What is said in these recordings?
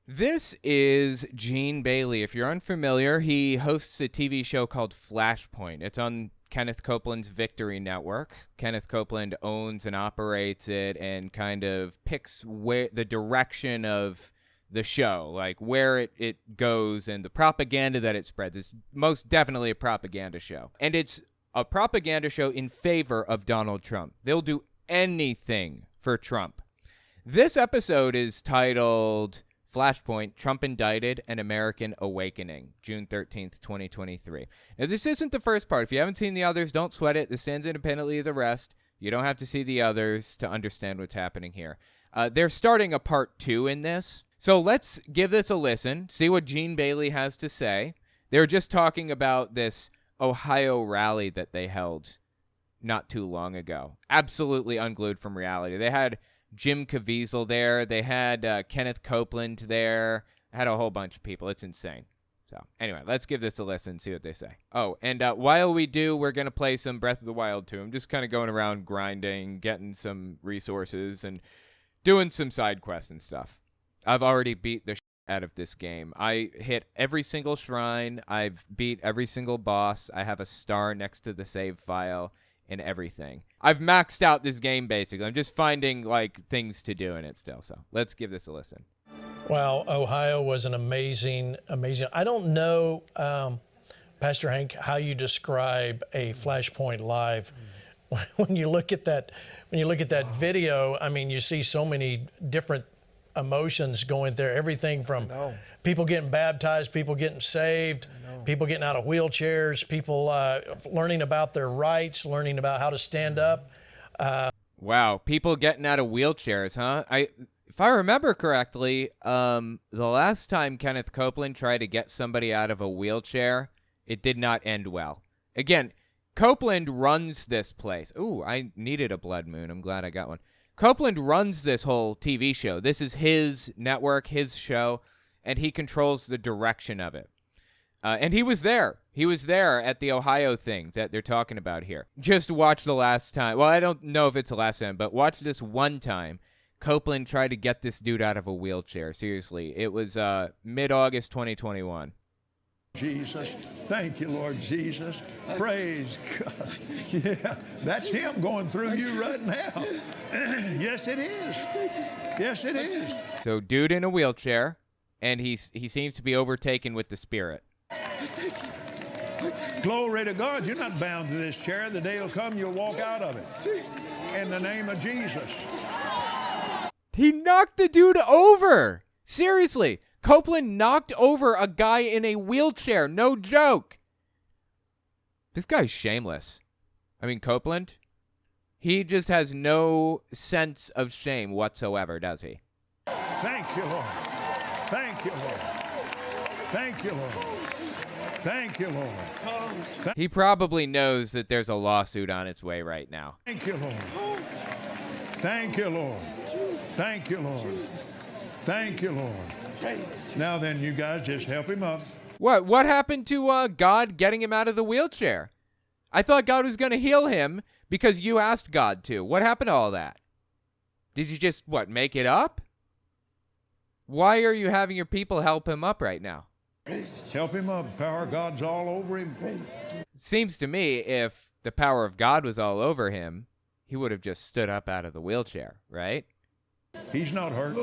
This is Gene Bailey. If you're unfamiliar, he hosts a TV show called Flashpoint. It's on Kenneth Copeland's Victory Network. Kenneth Copeland owns and operates it and kind of picks the direction of the show, like where it goes and the propaganda that it spreads. It's most definitely a propaganda show. And it's a propaganda show in favor of Donald Trump. They'll do anything for Trump. This episode is titled Flashpoint, Trump Indicted, An American Awakening, June 13th, 2023. Now, this isn't the first part. If you haven't seen the others, don't sweat it. This stands independently of the rest. You don't have to see the others to understand what's happening here. They're starting a part 2 in this. So let's give this a listen, see what Gene Bailey has to say. They're just talking about this Ohio rally that they held not too long ago. Absolutely unglued from reality. They had Jim Caviezel there. They had Kenneth Copeland there. Had a whole bunch of people. It's insane. So anyway, let's give this a listen, see what they say. Oh, and while we do, we're going to play some Breath of the Wild 2. I'm just kind of going around grinding, getting some resources, and doing some side quests and stuff. I've already beat the shit out of this game. I hit every single shrine. I've beat every single boss. I have a star next to the save file and everything. I've maxed out this game, basically. I'm just finding, like, things to do in it still. So let's give this a listen. Well, Ohio was an amazing. I don't know, Pastor Hank, how you describe a Flashpoint Live. When you look at that video, I mean, you see so many different emotions going there. Everything from people getting baptized, people getting saved, people getting out of wheelchairs, people learning about their rights, learning about how to stand up. Wow, people getting out of wheelchairs, huh? If I remember correctly, the last time Kenneth Copeland tried to get somebody out of a wheelchair, it did not end well. Again, Copeland runs this place. Ooh, I needed a blood moon. I'm glad I got one. Copeland runs this whole TV show. This is his network, his show, and he controls the direction of it. And he was there. He was there at the Ohio thing that they're talking about here. Just watch the last time. Well, I don't know if it's the last time, but watch this one time. Copeland tried to get this dude out of a wheelchair. Seriously. It was mid-August 2021. Jesus. Thank you, Lord Jesus. Praise God. Yeah, that's him going through you right now. Yes, it is. Yes, it is. So, dude in a wheelchair, and he seems to be overtaken with the Spirit. Glory to God. You're not bound to this chair. The day will come, you'll walk out of it. In the name of Jesus. He knocked the dude over. Seriously. Copeland knocked over a guy in a wheelchair. No joke. This guy's shameless. I mean, Copeland, he just has no sense of shame whatsoever, does he? Thank you, Lord. Thank you, Lord. Thank you, Lord. Thank you, Lord. He probably knows that there's a lawsuit on its way right now. Thank you, Lord. Thank you, Lord. Thank you, Lord. Thank you, Lord. Now then, you guys just help him up. What happened to God getting him out of the wheelchair? I thought God was going to heal him because you asked God to. What happened to all that? Did you just, make it up? Why are you having your people help him up right now? Help him up. The power of God's all over him. Seems to me if the power of God was all over him, he would have just stood up out of the wheelchair, right? He's not hurt.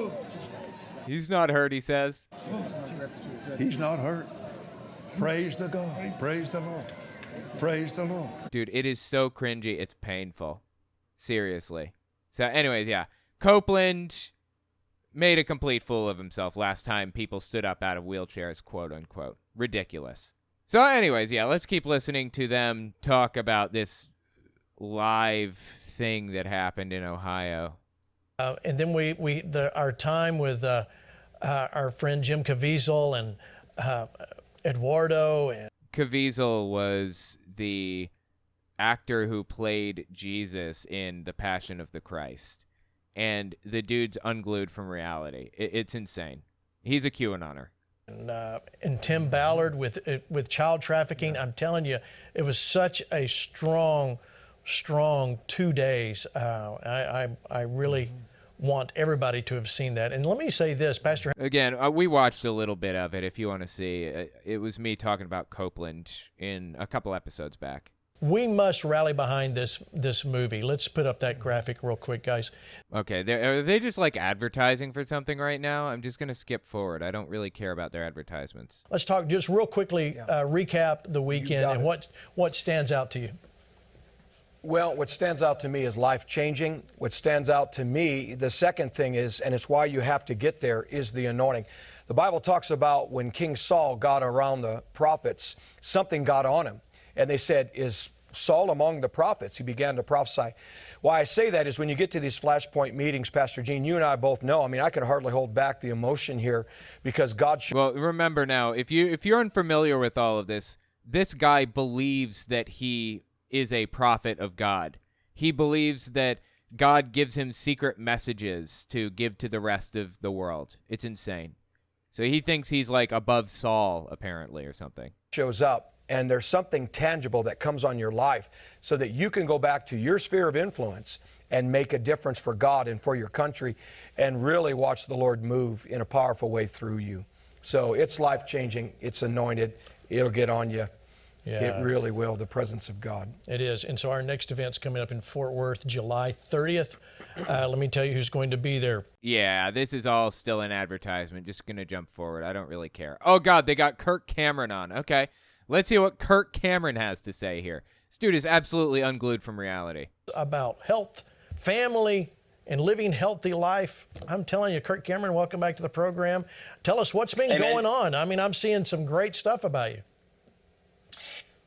He's not hurt, he says. He's not hurt. Praise the God. Praise the Lord. Praise the Lord. Dude, it is so cringy, it's painful. Seriously. So anyways, yeah. Copeland made a complete fool of himself last time people stood up out of wheelchairs, quote unquote. Ridiculous. So anyways, yeah, let's keep listening to them talk about this live thing that happened in Ohio. And then our time with our friend Jim Caviezel and Eduardo. And Caviezel was the actor who played Jesus in The Passion of the Christ. And the dude's unglued from reality. It's insane. He's a QAnoner. And Tim Ballard with child trafficking. I'm telling you, it was such a strong 2 days. I really want everybody to have seen that. And let me say this, Pastor. Again, we watched a little bit of it. If you want to see, it was me talking about Copeland in a couple episodes back. We must rally behind this movie. Let's put up that graphic real quick, guys. Okay, are they just like advertising for something right now? I'm just going to skip forward. I don't really care about their advertisements. Let's talk just real quickly, recap the weekend and what stands out to you. Well, what stands out to me is life-changing. What stands out to me, the second thing is, and it's why you have to get there, is the anointing. The Bible talks about when King Saul got around the prophets, something got on him. And they said, is Saul among the prophets? He began to prophesy. Why I say that is when you get to these Flashpoint meetings, Pastor Gene, you and I both know, I mean, I can hardly hold back the emotion here because God... Well, remember now, if you're unfamiliar with all of this, this guy believes that he is a prophet of God. He believes that God gives him secret messages to give to the rest of the world. It's insane. So he thinks he's like above Saul, apparently, or something. Shows up. And there's something tangible that comes on your life so that you can go back to your sphere of influence and make a difference for God and for your country and really watch the Lord move in a powerful way through you. So it's life-changing. It's anointed. It'll get on you. Yeah. It really will, the presence of God. It is. And so our next event's coming up in Fort Worth, July 30th. Let me tell you who's going to be there. Yeah, this is all still an advertisement. Just going to jump forward. I don't really care. Oh, God, they got Kirk Cameron on. Okay. Let's see what Kirk Cameron has to say here. This dude is absolutely unglued from reality. About health, family, and living healthy life. I'm telling you, Kirk Cameron, welcome back to the program. Tell us what's been going on. I mean, I'm seeing some great stuff about you.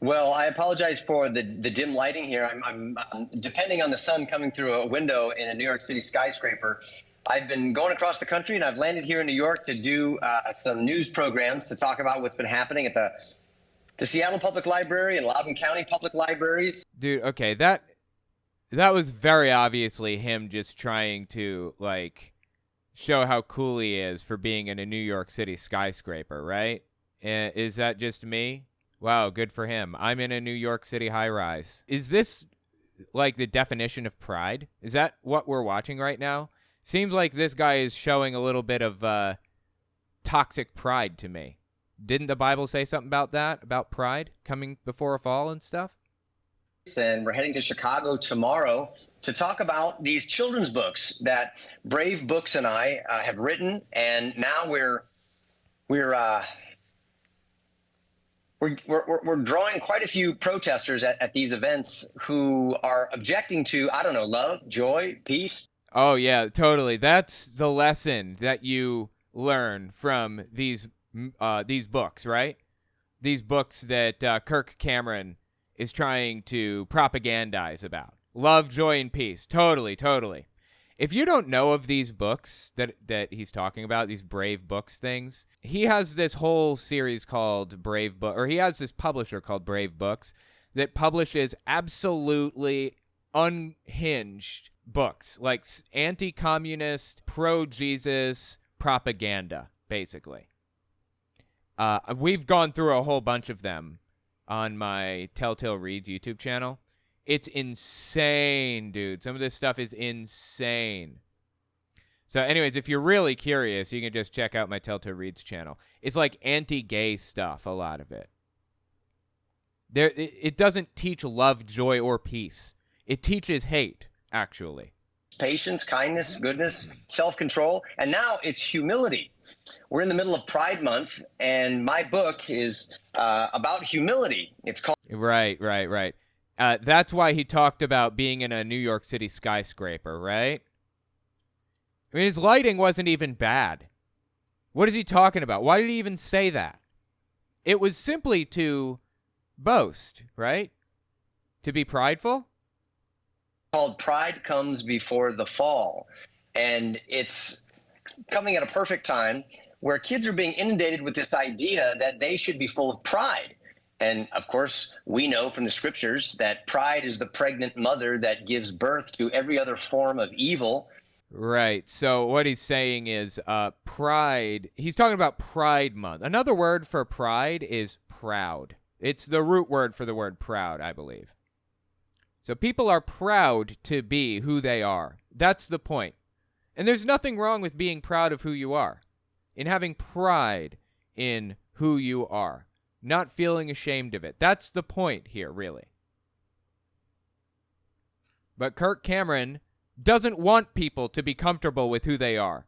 Well, I apologize for the dim lighting here. I'm depending on the sun coming through a window in a New York City skyscraper. I've been going across the country, and I've landed here in New York to do some news programs to talk about what's been happening at the Seattle Public Library and Loudoun County Public Libraries. Dude, okay, that was very obviously him just trying to, like, show how cool he is for being in a New York City skyscraper, right? Is that just me? Wow, good for him. I'm in a New York City high-rise. Is this, like, the definition of pride? Is that what we're watching right now? Seems like this guy is showing a little bit of toxic pride to me. Didn't the Bible say something about that, about pride coming before a fall and stuff? And we're heading to Chicago tomorrow to talk about these children's books that Brave Books and I have written, and now we're drawing quite a few protesters at these events who are objecting to, I don't know, love, joy, peace. Oh yeah, totally. That's the lesson that you learn from these books, right? These books that Kirk Cameron is trying to propagandize about. Love, joy, and peace. Totally, totally. If you don't know of these books that he's talking about, these Brave Books things, he has this whole series called Brave Book, or he has this publisher called Brave Books that publishes absolutely unhinged books, like anti-communist, pro-Jesus propaganda, basically. We've gone through a whole bunch of them on my Telltale Reads YouTube channel. It's insane, dude. Some of this stuff is insane. So anyways, if you're really curious, you can just check out my Telltale Reads channel. It's like anti-gay stuff, a lot of it. It doesn't teach love, joy, or peace. It teaches hate, actually. Patience, kindness, goodness, self-control, and now it's humility. We're in the middle of Pride Month, and my book is about humility. It's called... Right. That's why he talked about being in a New York City skyscraper, right? I mean, his lighting wasn't even bad. What is he talking about? Why did he even say that? It was simply to boast, right? To be prideful? Called Pride Comes Before the Fall. And it's coming at a perfect time where kids are being inundated with this idea that they should be full of pride. And of course, we know from the scriptures that pride is the pregnant mother that gives birth to every other form of evil. Right. So what he's saying is pride. He's talking about Pride Month. Another word for pride is proud. It's the root word for the word proud, I believe. So people are proud to be who they are. That's the point. And there's nothing wrong with being proud of who you are, in having pride in who you are, not feeling ashamed of it. That's the point here, really. But Kirk Cameron doesn't want people to be comfortable with who they are.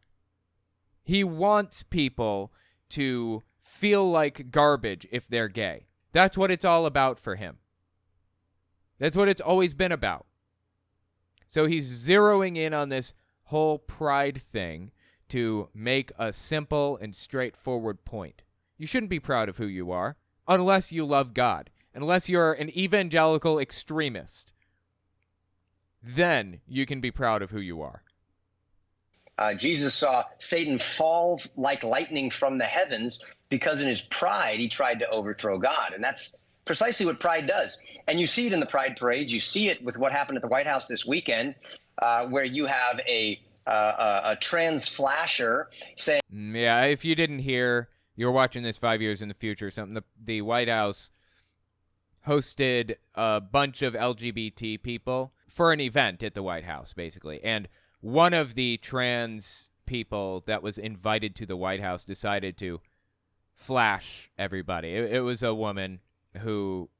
He wants people to feel like garbage if they're gay. That's what it's all about for him. That's what it's always been about. So he's zeroing in on this whole pride thing to make a simple and straightforward point. You shouldn't be proud of who you are unless you love God, unless you're an evangelical extremist. Then you can be proud of who you are. Jesus saw Satan fall like lightning from the heavens because in his pride, he tried to overthrow God. And that's precisely what pride does. And you see it in the Pride Parade. You see it with what happened at the White House this weekend, where you have a trans flasher saying... Yeah, if you didn't hear, you're watching this 5 years in the future or something, the White House hosted a bunch of LGBT people for an event at the White House, basically. And one of the trans people that was invited to the White House decided to flash everybody. It was a woman who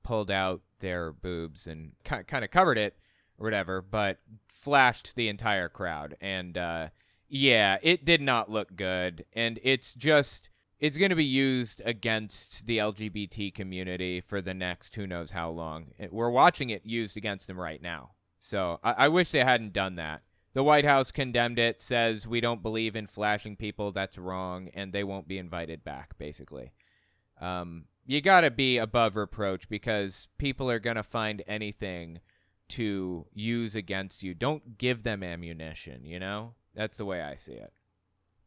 pulled out their boobs and kind of covered it or whatever, but flashed the entire crowd. And yeah, it did not look good. And it's going to be used against the LGBT community for the next who knows how long. We're watching it used against them right now. So I wish they hadn't done that. The White House condemned it, says we don't believe in flashing people, that's wrong, and they won't be invited back, basically. You got to be above reproach because people are going to find anything to use against you. Don't give them ammunition, you know? That's the way I see it.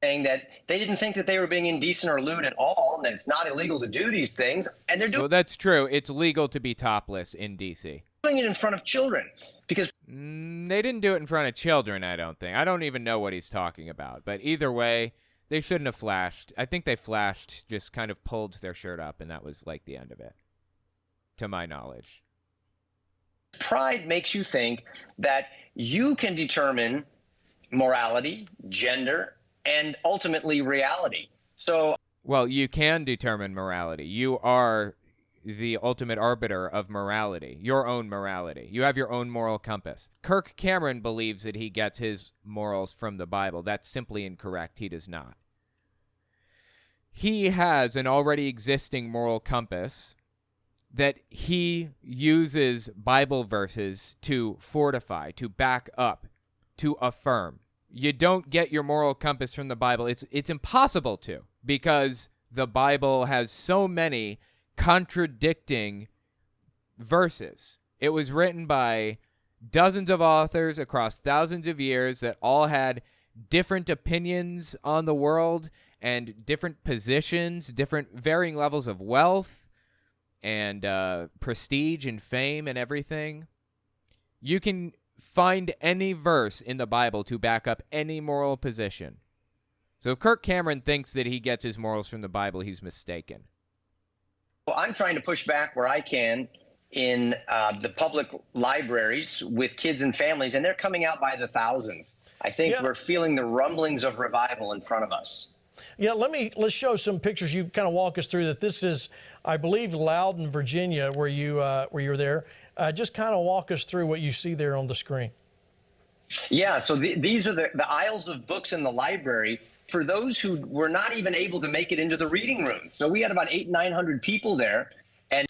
Saying that they didn't think that they were being indecent or lewd at all, and that it's not illegal to do these things, and they're doing... Well, that's true. It's legal to be topless in D.C. doing it in front of children because... They didn't do it in front of children, I don't think. I don't even know what he's talking about. But either way, they shouldn't have flashed. I think they flashed, just kind of pulled their shirt up, and that was like the end of it, to my knowledge. Pride makes you think that you can determine morality, gender, and ultimately reality. So, well, you can determine morality. You are the ultimate arbiter of morality, your own morality. You have your own moral compass. Kirk Cameron believes that he gets his morals from the Bible. That's simply incorrect. He does not. He has an already existing moral compass that he uses Bible verses to fortify, to back up, to affirm. You don't get your moral compass from the Bible. It's impossible to, because the Bible has so many contradicting verses. It was written by dozens of authors across thousands of years that all had different opinions on the world and different positions, different varying levels of wealth and prestige and fame and everything. You can find any verse in the Bible to back up any moral position. So if Kirk Cameron thinks that he gets his morals from the Bible, he's mistaken. Well, I'm trying to push back where I can in the public libraries with kids and families, and they're coming out by the thousands. I think we're feeling the rumblings of revival in front of us. Yeah, let's show some pictures. You kind of walk us through that. This is, I believe, Loudon, Virginia, where you're there. Just kind of walk us through what you see there on the screen. Yeah, so these are the aisles of books in the library for those who were not even able to make it into the reading room. So we had about 800-900 people there. And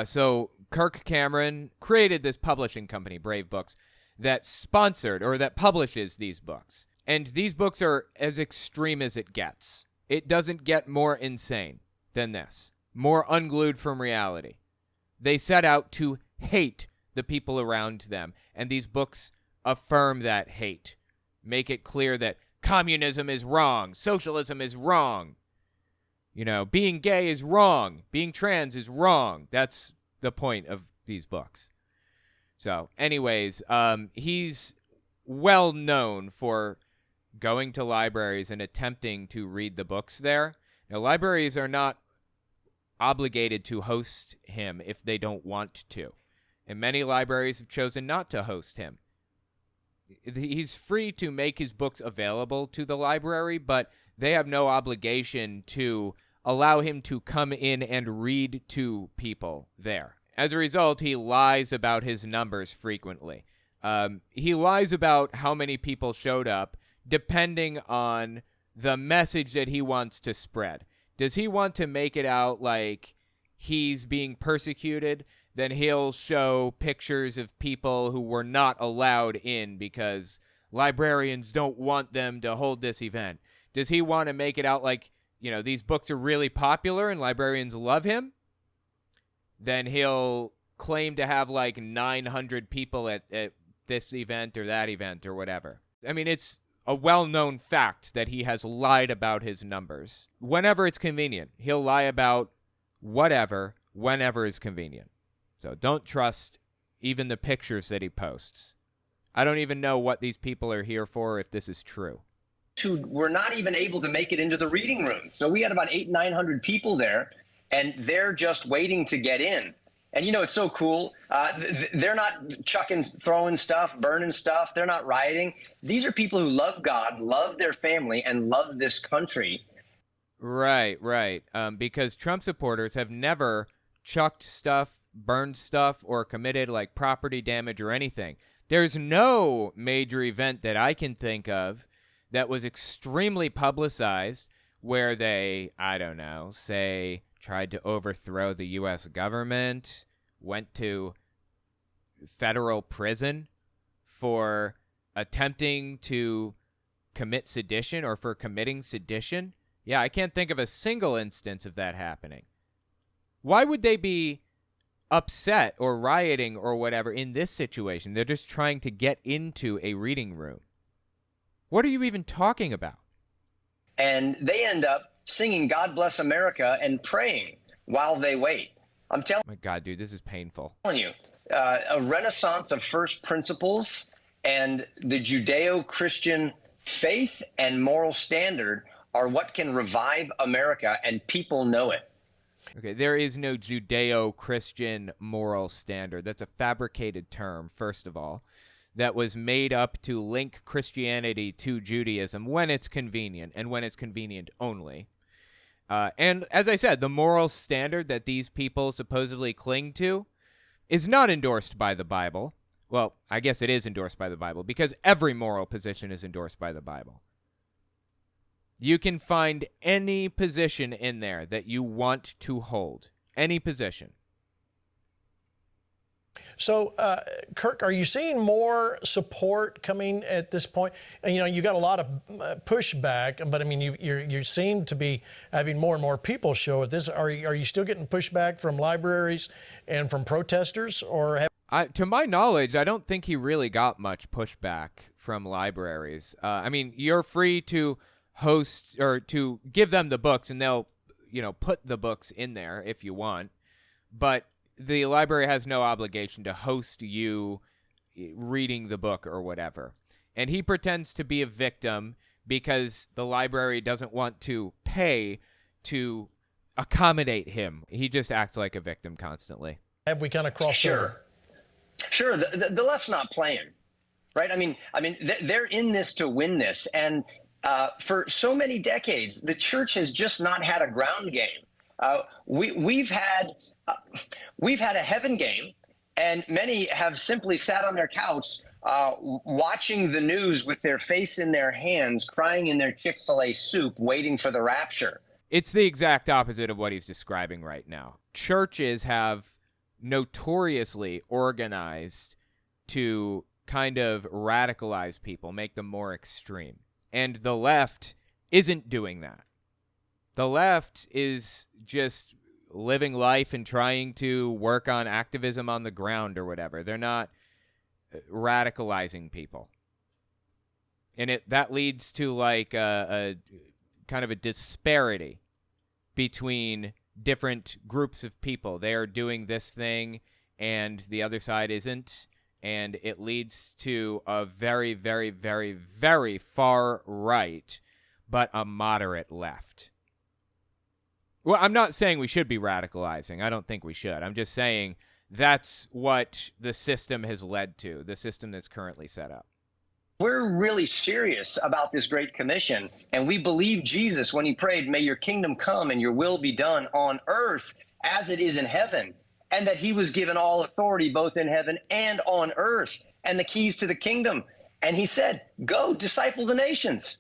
so Kirk Cameron created this publishing company, Brave Books, that sponsored or that publishes these books. And these books are as extreme as it gets. It doesn't get more insane than this, more unglued from reality. They set out to hate the people around them, and these books affirm that hate, make it clear that communism is wrong, socialism is wrong, being gay is wrong, being trans is wrong. That's the point of these books. So anyways, he's well known for going to libraries and attempting to read the books there. Now, libraries are not obligated to host him if they don't want to. And many libraries have chosen not to host him. he's free to make his books available to the library, but they have no obligation to allow him to come in and read to people there. As a result, he lies about his numbers frequently. He lies about how many people showed up, depending on the message that he wants to spread. Does he want to make it out like he's being persecuted? Then he'll show pictures of people who were not allowed in because librarians don't want them to hold this event. Does he want to make it out like, these books are really popular and librarians love him? Then he'll claim to have like 900 people at this event or that event or whatever. I mean, it's a well-known fact that he has lied about his numbers. Whenever it's convenient, he'll lie about whatever, whenever is convenient. So don't trust even the pictures that he posts. I don't even know what these people are here for if this is true. Who were not even able to make it into the reading room. So we had about 900 people there, and they're just waiting to get in. And it's so cool. They're not throwing stuff, burning stuff. They're not rioting. These are people who love God, love their family, and love this country. Right. Because Trump supporters have never chucked stuff, burned stuff, or committed like property damage or anything. There's no major event that I can think of that was extremely publicized where they, say tried to overthrow the U.S. government, went to federal prison for attempting to commit sedition or for committing sedition. Yeah, I can't think of a single instance of that happening. Why would they be upset or rioting or whatever in this situation? They're just trying to get into a reading room. What are you even talking about? And they end up singing God Bless America and praying while they wait. I'm telling My God, dude, this is painful. you, a renaissance of first principles and the Judeo-Christian faith and moral standard are what can revive America, and people know it. Okay, there is no Judeo-Christian moral standard. That's a fabricated term, first of all, that was made up to link Christianity to Judaism when it's convenient, and when it's convenient only. And as I said, the moral standard that these people supposedly cling to is not endorsed by the Bible. Well, I guess it is endorsed by the Bible, because every moral position is endorsed by the Bible. You can find any position in there that you want to hold. Any position. So, Kirk, are you seeing more support coming at this point? And, you got a lot of pushback, but I mean, you seem to be having more and more people show at this. Are you still getting pushback from libraries and from protesters, or to my knowledge, I don't think he really got much pushback from libraries. I mean, you're free to host or to give them the books, and they'll, put the books in there if you want, but the library has no obligation to host you reading the book or whatever. And he pretends to be a victim because the library doesn't want to pay to accommodate him. He just acts like a victim constantly. Have we kind of crossed over? Sure. The left's not playing, right? I mean, they're in this to win this. And for so many decades, the church has just not had a ground game. We've had a heaven game, and many have simply sat on their couch watching the news with their face in their hands, crying in their Chick-fil-A soup, waiting for the rapture. It's the exact opposite of what he's describing right now. Churches have notoriously organized to kind of radicalize people, make them more extreme. And the left isn't doing that. The left is just living life and trying to work on activism on the ground or whatever. They're not radicalizing people. And that leads to like a kind of a disparity between different groups of people. They are doing this thing and the other side isn't. And it leads to a very, very, very, very far right, but a moderate left. Well, I'm not saying we should be radicalizing. I don't think we should. I'm just saying that's what the system has led to, the system that's currently set up. we're really serious about this Great Commission, and we believe Jesus when he prayed, may your kingdom come and your will be done on earth as it is in heaven, and that he was given all authority both in heaven and on earth and the keys to the kingdom. And he said, go disciple the nations.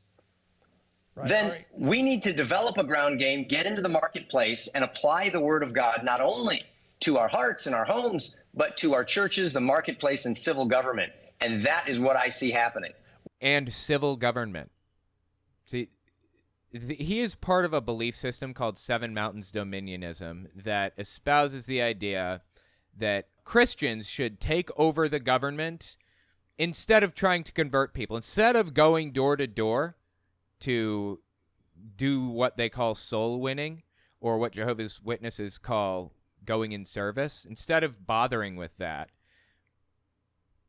Right, Then we need to develop a ground game, get into the marketplace, and apply the word of God not only to our hearts and our homes, but to our churches, the marketplace, and civil government. And that is what I see happening. And civil government. See, he is part of a belief system called Seven Mountains Dominionism that espouses the idea that Christians should take over the government instead of trying to convert people. Instead of going door to door to do what they call soul winning, or what Jehovah's Witnesses call going in service, instead of bothering with that,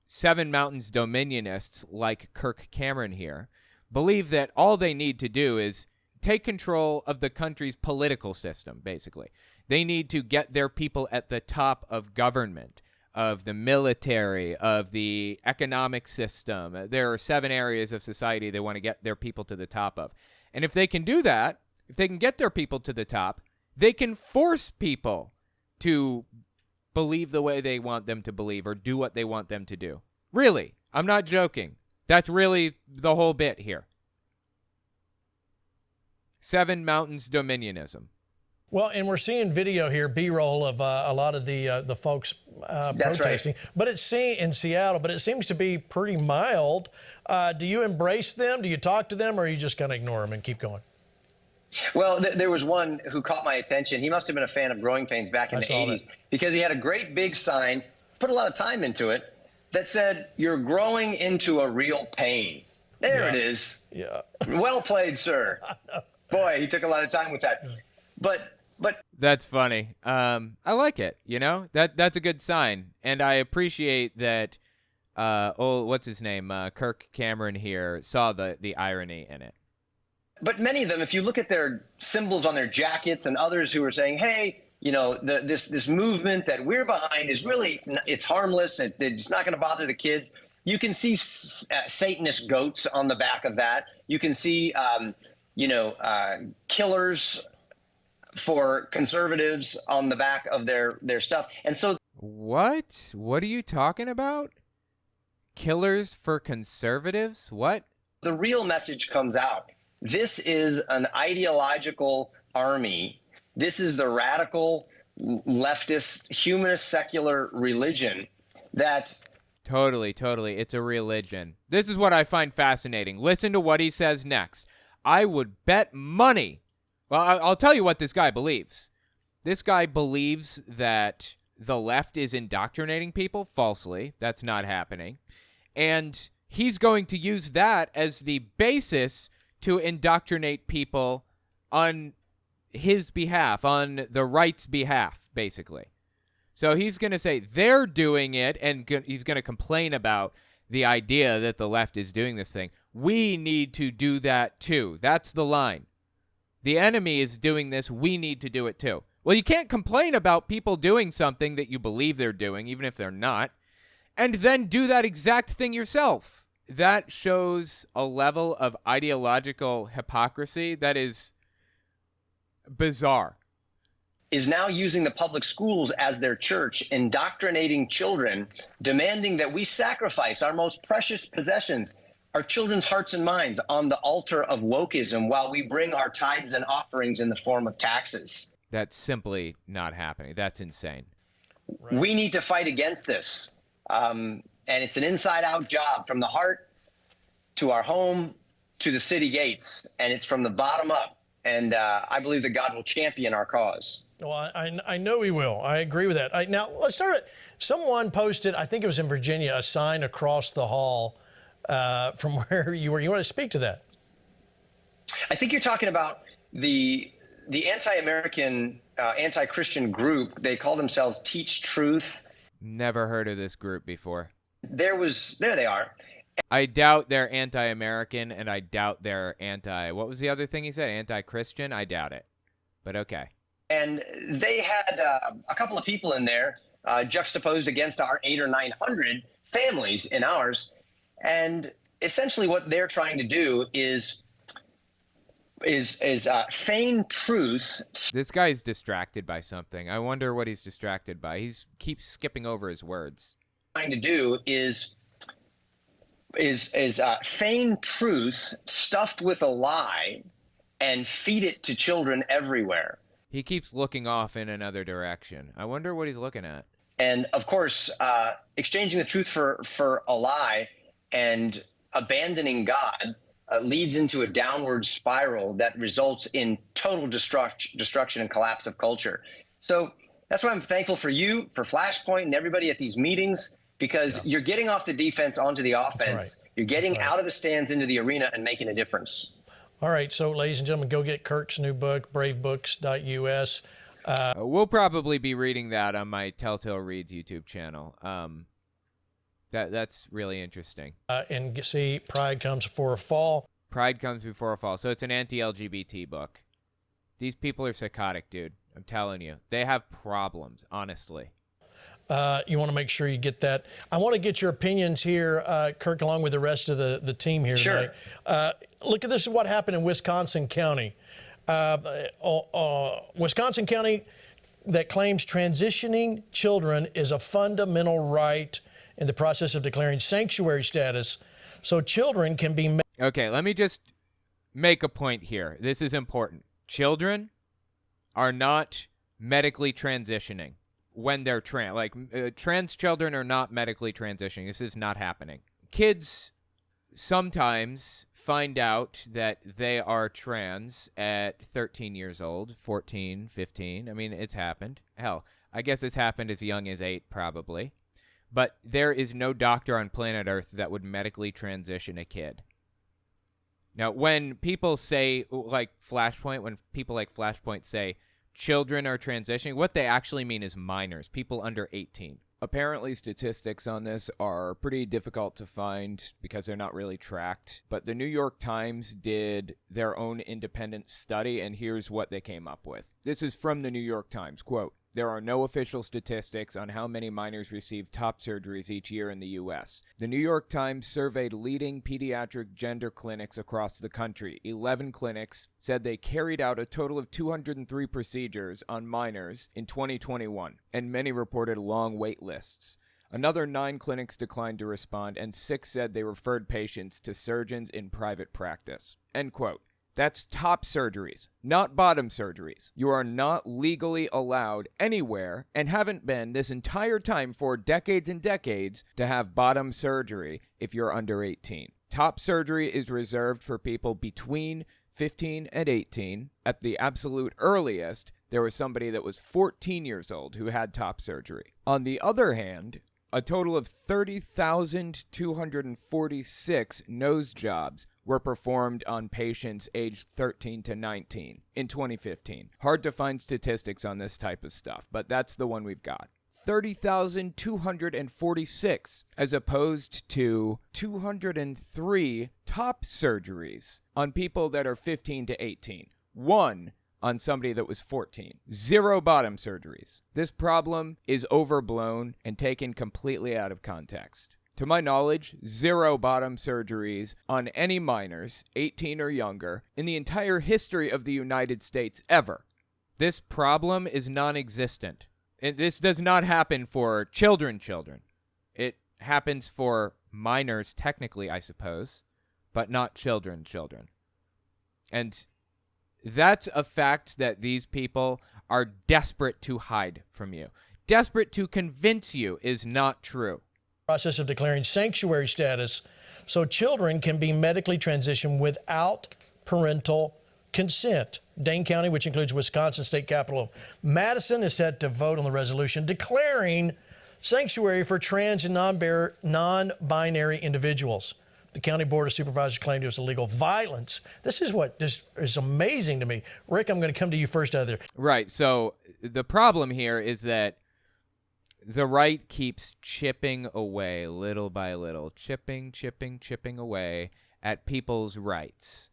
Seven Mountains Dominionists like Kirk Cameron here believe that all they need to do is take control of the country's political system, basically. They need to get their people at the top of government, of the military, of the economic system. There are 7 areas of society they want to get their people to the top of. And if they can do that, if they can get their people to the top, they can force people to believe the way they want them to believe or do what they want them to do. Really, I'm not joking. That's really the whole bit here. Seven Mountains Dominionism. Well, and we're seeing video here, B-roll of a lot of the folks protesting. Right. But it's in Seattle, but it seems to be pretty mild. Do you embrace them? Do you talk to them, or are you just going to ignore them and keep going? Well, there was one who caught my attention. He must have been a fan of Growing Pains back in the 80s because he had a great big sign, put a lot of time into it, that said, you're growing into a real pain. There it is. Yeah. Well played, sir. Boy, he took a lot of time with that. But that's funny. I like it. You know, that's a good sign, and I appreciate that. What's his name? Kirk Cameron here saw the irony in it. But many of them, if you look at their symbols on their jackets, and others who are saying, hey, you know, this movement that we're behind is really, it's harmless. It's not going to bother the kids. You can see Satanist goats on the back of that. You can see, killers for conservatives on the back of their stuff. And so what are you talking about? Killers for conservatives? What? The real message comes out. This is an ideological army. This is the radical leftist humanist secular religion that Totally. It's a religion. This is what I find fascinating. Listen to what he says next. I would bet money. Well, I'll tell you what this guy believes. This guy believes that the left is indoctrinating people falsely. That's not happening. And he's going to use that as the basis to indoctrinate people on his behalf, on the right's behalf, basically. So he's going to say they're doing it, and he's going to complain about the idea that the left is doing this thing. We need to do that too. That's the line. The enemy is doing this. We need to do it too. Well, you can't complain about people doing something that you believe they're doing, even if they're not, and then do that exact thing yourself. That shows a level of ideological hypocrisy that is bizarre. Is now using the public schools as their church, indoctrinating children, demanding that we sacrifice our most precious possessions, our children's hearts and minds, on the altar of wokeism while we bring our tithes and offerings in the form of taxes. That's simply not happening. That's insane. Right. We need to fight against this. And it's an inside-out job, from the heart to our home to the city gates, and it's from the bottom up. And I believe that God will champion our cause. Well, I know he will. I agree with that. Now, let's start it. Someone posted, I think it was in Virginia, a sign across the hall from where you were. You want to speak to that? I think you're talking about the anti-American, anti-Christian group. They call themselves Teach Truth. Never heard of this group before. There they are. I doubt they're anti-American, and I doubt they're what was the other thing he said? Anti-Christian? I doubt it. But okay. And they had a couple of people in there juxtaposed against our 800 or 900 families in ours. And essentially what they're trying to do is feign truth. This guy's distracted by something. I wonder what he's distracted by. He keeps skipping over his words. Trying to do is feign truth stuffed with a lie and feed it to children everywhere. He keeps looking off in another direction. I wonder what he's looking at. And of course, exchanging the truth for a lie and abandoning God leads into a downward spiral that results in total destruction and collapse of culture. So that's why I'm thankful for you, for Flashpoint, and everybody at these meetings, because you're getting off the defense onto the offense. Right. You're getting out of the stands into the arena and making a difference. All right, so ladies and gentlemen, go get Kirk's new book, bravebooks.us. We'll probably be reading that on my Telltale Reads YouTube channel. That's really interesting. And see, Pride Comes Before a Fall. Pride Comes Before a Fall. So it's an anti-LGBT book. These people are psychotic, dude. I'm telling you. They have problems, honestly. You want to make sure you get that. I want to get your opinions here, Kirk, along with the rest of the team here tonight. Look at this, what happened in Wisconsin County. Wisconsin County that claims transitioning children is a fundamental right in the process of declaring sanctuary status so children can be... Okay, let me just make a point here. This is important. Children are not medically transitioning when they're trans. Like, trans children are not medically transitioning. This is not happening. Kids sometimes find out that they are trans at 13 years old, 14, 15. I mean, it's happened. Hell, I guess it's happened as young as 8, probably. But there is no doctor on planet Earth that would medically transition a kid. Now, when people say, like Flashpoint, when people like Flashpoint say children are transitioning, what they actually mean is minors, people under 18. Apparently, statistics on this are pretty difficult to find because they're not really tracked. But the New York Times did their own independent study, and here's what they came up with. This is from the New York Times, quote, "There are no official statistics on how many minors receive top surgeries each year in the U.S. The New York Times surveyed leading pediatric gender clinics across the country. 11 clinics said they carried out a total of 203 procedures on minors in 2021, and many reported long wait lists. Another 9 clinics declined to respond, and 6 said they referred patients to surgeons in private practice." End quote. That's top surgeries, not bottom surgeries. You are not legally allowed anywhere, and haven't been this entire time for decades and decades, to have bottom surgery if you're under 18. Top surgery is reserved for people between 15 and 18. At the absolute earliest, there was somebody that was 14 years old who had top surgery. On the other hand, a total of 30,246 nose jobs were performed on patients aged 13 to 19 in 2015. Hard to find statistics on this type of stuff, but that's the one we've got. 30,246 as opposed to 203 top surgeries on people that are 15 to 18. 1 on somebody that was 14. 0 bottom surgeries. This problem is overblown and taken completely out of context. To my knowledge, 0 bottom surgeries on any minors, 18 or younger, in the entire history of the United States ever. This problem is non-existent. This does not happen for children. It happens for minors, technically, I suppose, but not children. And that's a fact that these people are desperate to hide from you. Desperate to convince you is not true. Process of declaring sanctuary status so children can be medically transitioned without parental consent. Dane County, which includes Wisconsin state capital Madison, is set to vote on the resolution declaring sanctuary for trans and non-binary individuals. The County Board of Supervisors claimed it was illegal violence. This is what just is amazing to me. Rick, I'm going to come to you first out of there. Right. So the problem here is that the right keeps chipping away little by little, chipping away at people's rights.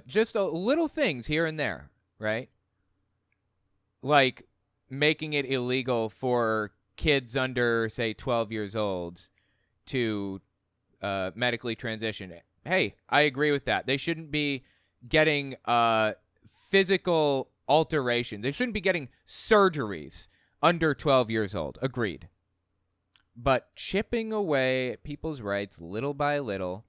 Just little things here and there, right? Like making it illegal for kids under, say, 12 years old to medically transition. hey, I agree with that. They shouldn't be getting physical alterations. They shouldn't be getting surgeries under 12 years old. Agreed. But chipping away at people's rights little by little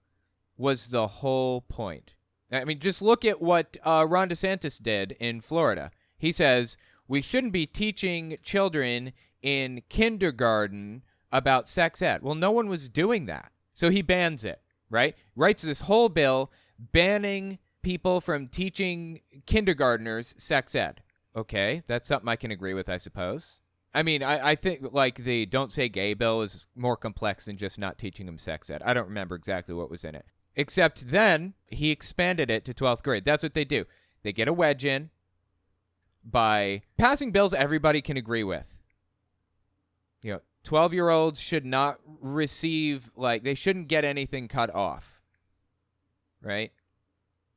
was the whole point. I mean, just look at what Ron DeSantis did in Florida. He says we shouldn't be teaching children in kindergarten about sex ed. Well, no one was doing that. So he bans it, right? Writes this whole bill banning people from teaching kindergartners sex ed. Okay, that's something I can agree with, I suppose. I mean, I think like the Don't Say Gay bill is more complex than just not teaching them sex ed. I don't remember exactly what was in it. Except then he expanded it to 12th grade. That's what they do. They get a wedge in by passing bills everybody can agree with. 12-year-olds should not receive, they shouldn't get anything cut off, right?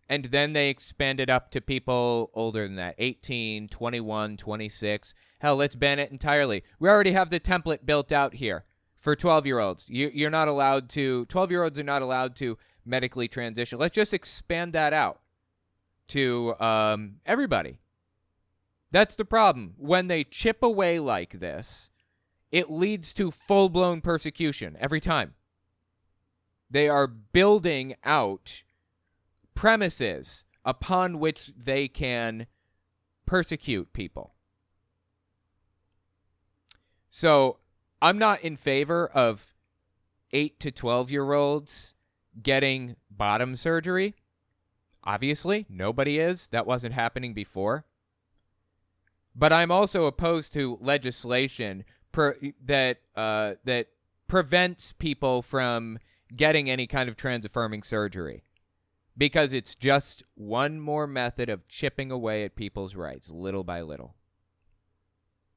And then they expand it up to people older than that, 18, 21, 26. Hell, let's ban it entirely. We already have the template built out here for 12-year-olds. You're not allowed to, 12-year-olds are not allowed to medically transition. Let's just expand that out to everybody. That's the problem. When they chip away like this, it leads to full-blown persecution every time. They are building out premises upon which they can persecute people. So I'm not in favor of 8 to 12-year-olds getting bottom surgery. Obviously, nobody is. That wasn't happening before. But I'm also opposed to legislation that prevents people from getting any kind of trans-affirming surgery, because it's just one more method of chipping away at people's rights little by little.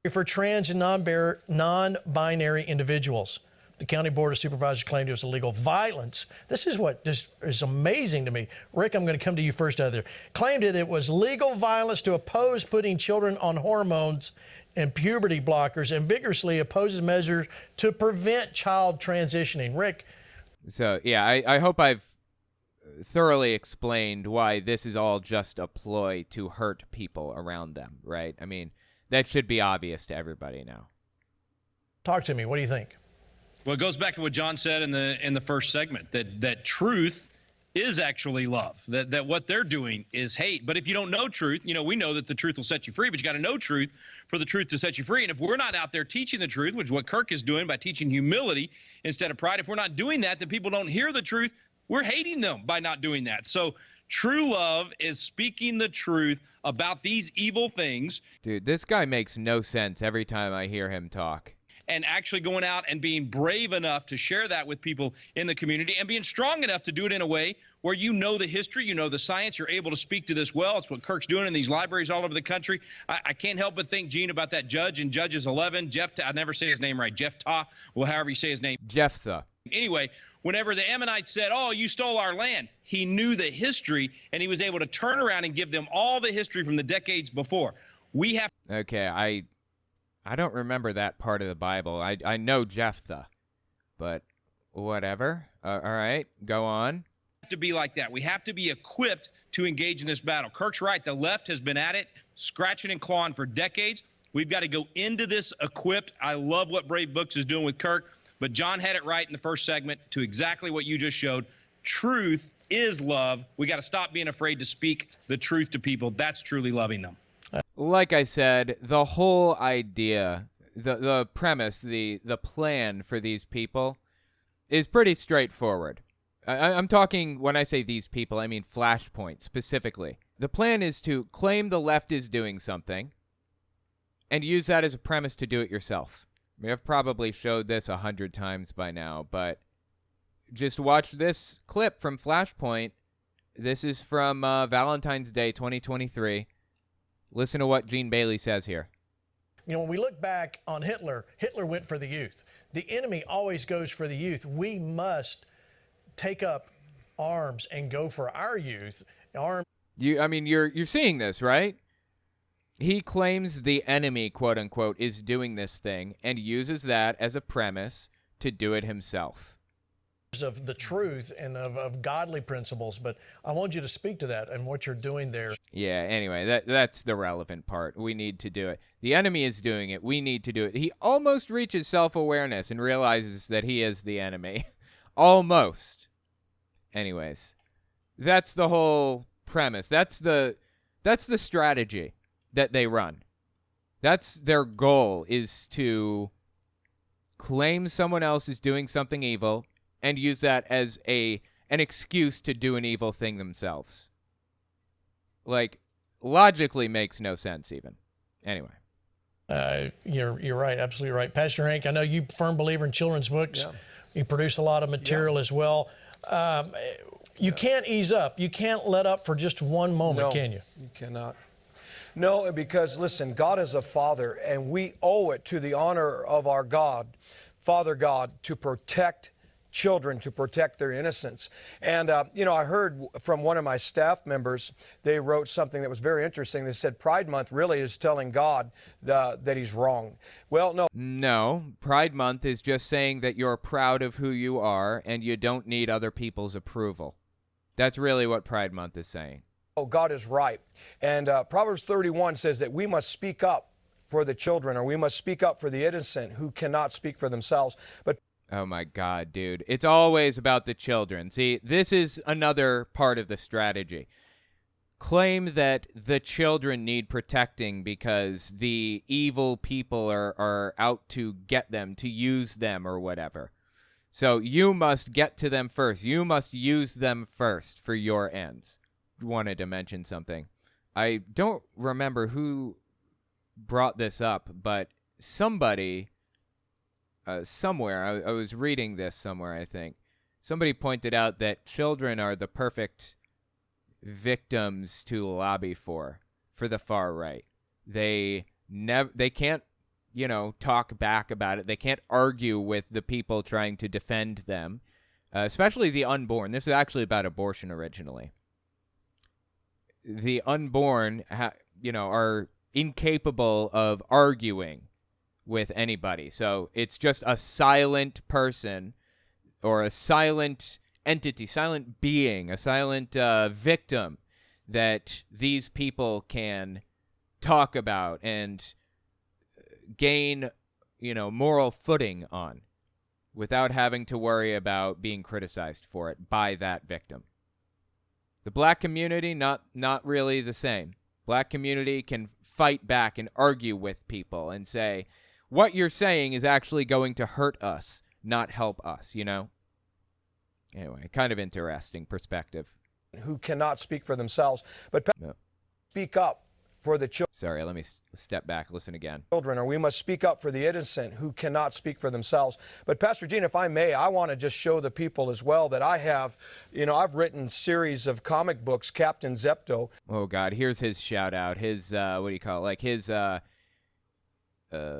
For trans and non-binary individuals, the County Board of Supervisors claimed it was illegal violence. This is what just is amazing to me. Rick, I'm going to come to you first out there. Claimed it was legal violence to oppose putting children on hormones and puberty blockers, and vigorously opposes measures to prevent child transitioning. Rick? So, yeah, I hope I've thoroughly explained why this is all just a ploy to hurt people around them, right? I mean, that should be obvious to everybody now. Talk to me. What do you think? Well, it goes back to what John said in the first segment, that truth is actually love, that what they're doing is hate. But if you don't know truth, we know that the truth will set you free, but you got to know truth for the truth to set you free. And if we're not out there teaching the truth, which is what Kirk is doing by teaching humility instead of pride, if we're not doing that, then people don't hear the truth. We're hating them by not doing that. So true love is speaking the truth about these evil things. Dude, this guy makes no sense every time I hear him talk. And actually going out and being brave enough to share that with people in the community, and being strong enough to do it in a way where you know the history, you know the science, you're able to speak to this well. It's what Kirk's doing in these libraries all over the country. I can't help but think, Gene, about that judge in Judges 11, I never say his name right, Jephthah, well, however you say his name. Jephthah. Anyway, whenever the Ammonites said, oh, you stole our land, he knew the history, and he was able to turn around and give them all the history from the decades before. We have... Okay, I don't remember that part of the Bible. I know Jephthah, but whatever. All right, go on. To be like that. We have to be equipped to engage in this battle. Kirk's right. The left has been at it, scratching and clawing for decades. We've got to go into this equipped. I love what Brave Books is doing with Kirk, but John had it right in the first segment to exactly what you just showed. Truth is love. We got to stop being afraid to speak the truth to people. That's truly loving them. Like I said, the whole idea, the premise, the plan for these people is pretty straightforward. I'm talking, when I say these people, I mean Flashpoint specifically. The plan is to claim the left is doing something and use that as a premise to do it yourself. I mean, I've probably showed this 100 times by now, but just watch this clip from Flashpoint. This is from Valentine's Day 2023. Listen to what Gene Bailey says here. When we look back on Hitler went for the youth. The enemy always goes for the youth. We must take up arms and go for our youth. You're seeing this, right? He claims the enemy, quote unquote, is doing this thing and uses that as a premise to do it himself. of the truth and of godly principles. But I want you to speak to that and what you're doing there. Yeah, anyway, that's the relevant part. We need to do it. The enemy is doing it. We need to do it. He almost reaches self-awareness and realizes that he is the enemy. Almost. Anyways, that's the whole premise. That's the strategy that they run. That's their goal, is to claim someone else is doing something evil and use that as an excuse to do an evil thing themselves. Like, logically makes no sense even. Anyway. You're right, absolutely right. Pastor Hank, I know you're a firm believer in children's books. Yeah. You produce a lot of material as well. You can't ease up. You can't let up for just one moment, can you? You cannot. No, because listen, God is a father, and we owe it to the honor of our God, Father God, to protect children, to protect their innocence. And, I heard from one of my staff members, they wrote something that was very interesting. They said Pride Month really is telling God that he's wrong. Well, no. No, Pride Month is just saying that you're proud of who you are and you don't need other people's approval. That's really what Pride Month is saying. Oh, God is right. And Proverbs 31 says that we must speak up for the children, or we must speak up for the innocent who cannot speak for themselves. But oh my God, dude. It's always about the children. See, this is another part of the strategy. Claim that the children need protecting because the evil people are out to get them, to use them or whatever. So you must get to them first. You must use them first for your ends. Wanted to mention something. I don't remember who brought this up, but somebody somewhere, I was reading this somewhere, I think. Somebody pointed out that children are the perfect victims to lobby for the far right. They can't, talk back about it. They can't argue with the people trying to defend them, especially the unborn. This is actually about abortion originally. The unborn, are incapable of arguing with anybody. So it's just a silent person or a silent entity, silent being, a silent victim that these people can talk about and gain, moral footing on without having to worry about being criticized for it by that victim. The black community, not really the same. Black community can fight back and argue with people and say, what you're saying is actually going to hurt us, not help us, Anyway, kind of interesting perspective. Who cannot speak for themselves, but speak up for the children. Sorry, let me step back. Listen again. Children, or we must speak up for the innocent who cannot speak for themselves. But Pastor Gene, if I may, I want to just show the people as well that I have, I've written series of comic books, Captain Zepto. Oh God, here's his shout out. His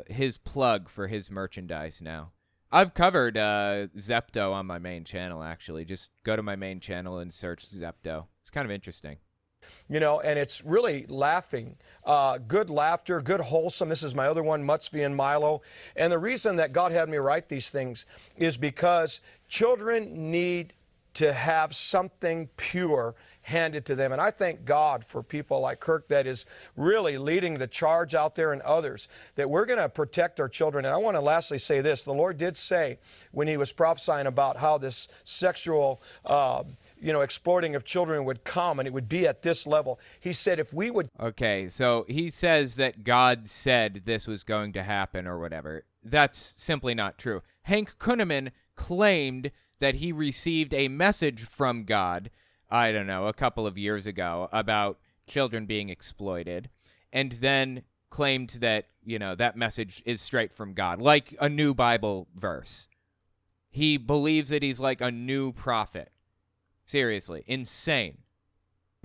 his plug for his merchandise now. I've covered Zepto on my main channel, actually. Just go to my main channel and search Zepto. It's kind of interesting. And it's really laughing, good laughter, good wholesome. This is my other one, Mutsvi and Milo. And the reason that God had me write these things is because children need to have something pure handed to them. And I thank God for people like Kirk that is really leading the charge out there, and others, that we're going to protect our children. And I want to lastly say this. The Lord did say when he was prophesying about how this sexual exploiting of children would come, and it would be at this level. He said if we would... Okay, so he says that God said this was going to happen or whatever. That's simply not true. Hank Kunneman claimed that he received a message from God, I don't know, a couple of years ago about children being exploited, and then claimed that, that message is straight from God, like a new Bible verse. He believes that he's like a new prophet. Seriously, insane.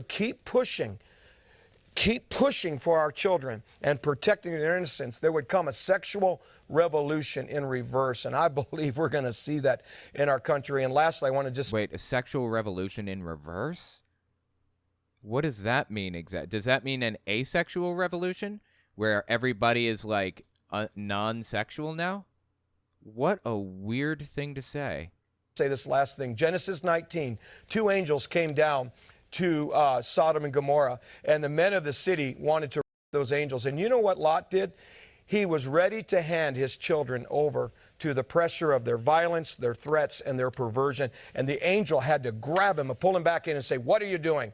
Keep pushing for our children and protecting their innocence. There would come a sexual revolution in reverse, and I believe we're going to see that in our country. And lastly, I want to just... Wait, a sexual revolution in reverse? What does that mean exactly? Does that mean an asexual revolution where everybody is like non-sexual now? What a weird thing to say. Say this last thing. Genesis 19, two angels came down to Sodom and Gomorrah, and the men of the city wanted to those angels. And you know what Lot did? He was ready to hand his children over to the pressure of their violence, their threats, and their perversion. And the angel had to grab him and pull him back in and say, "What are you doing?"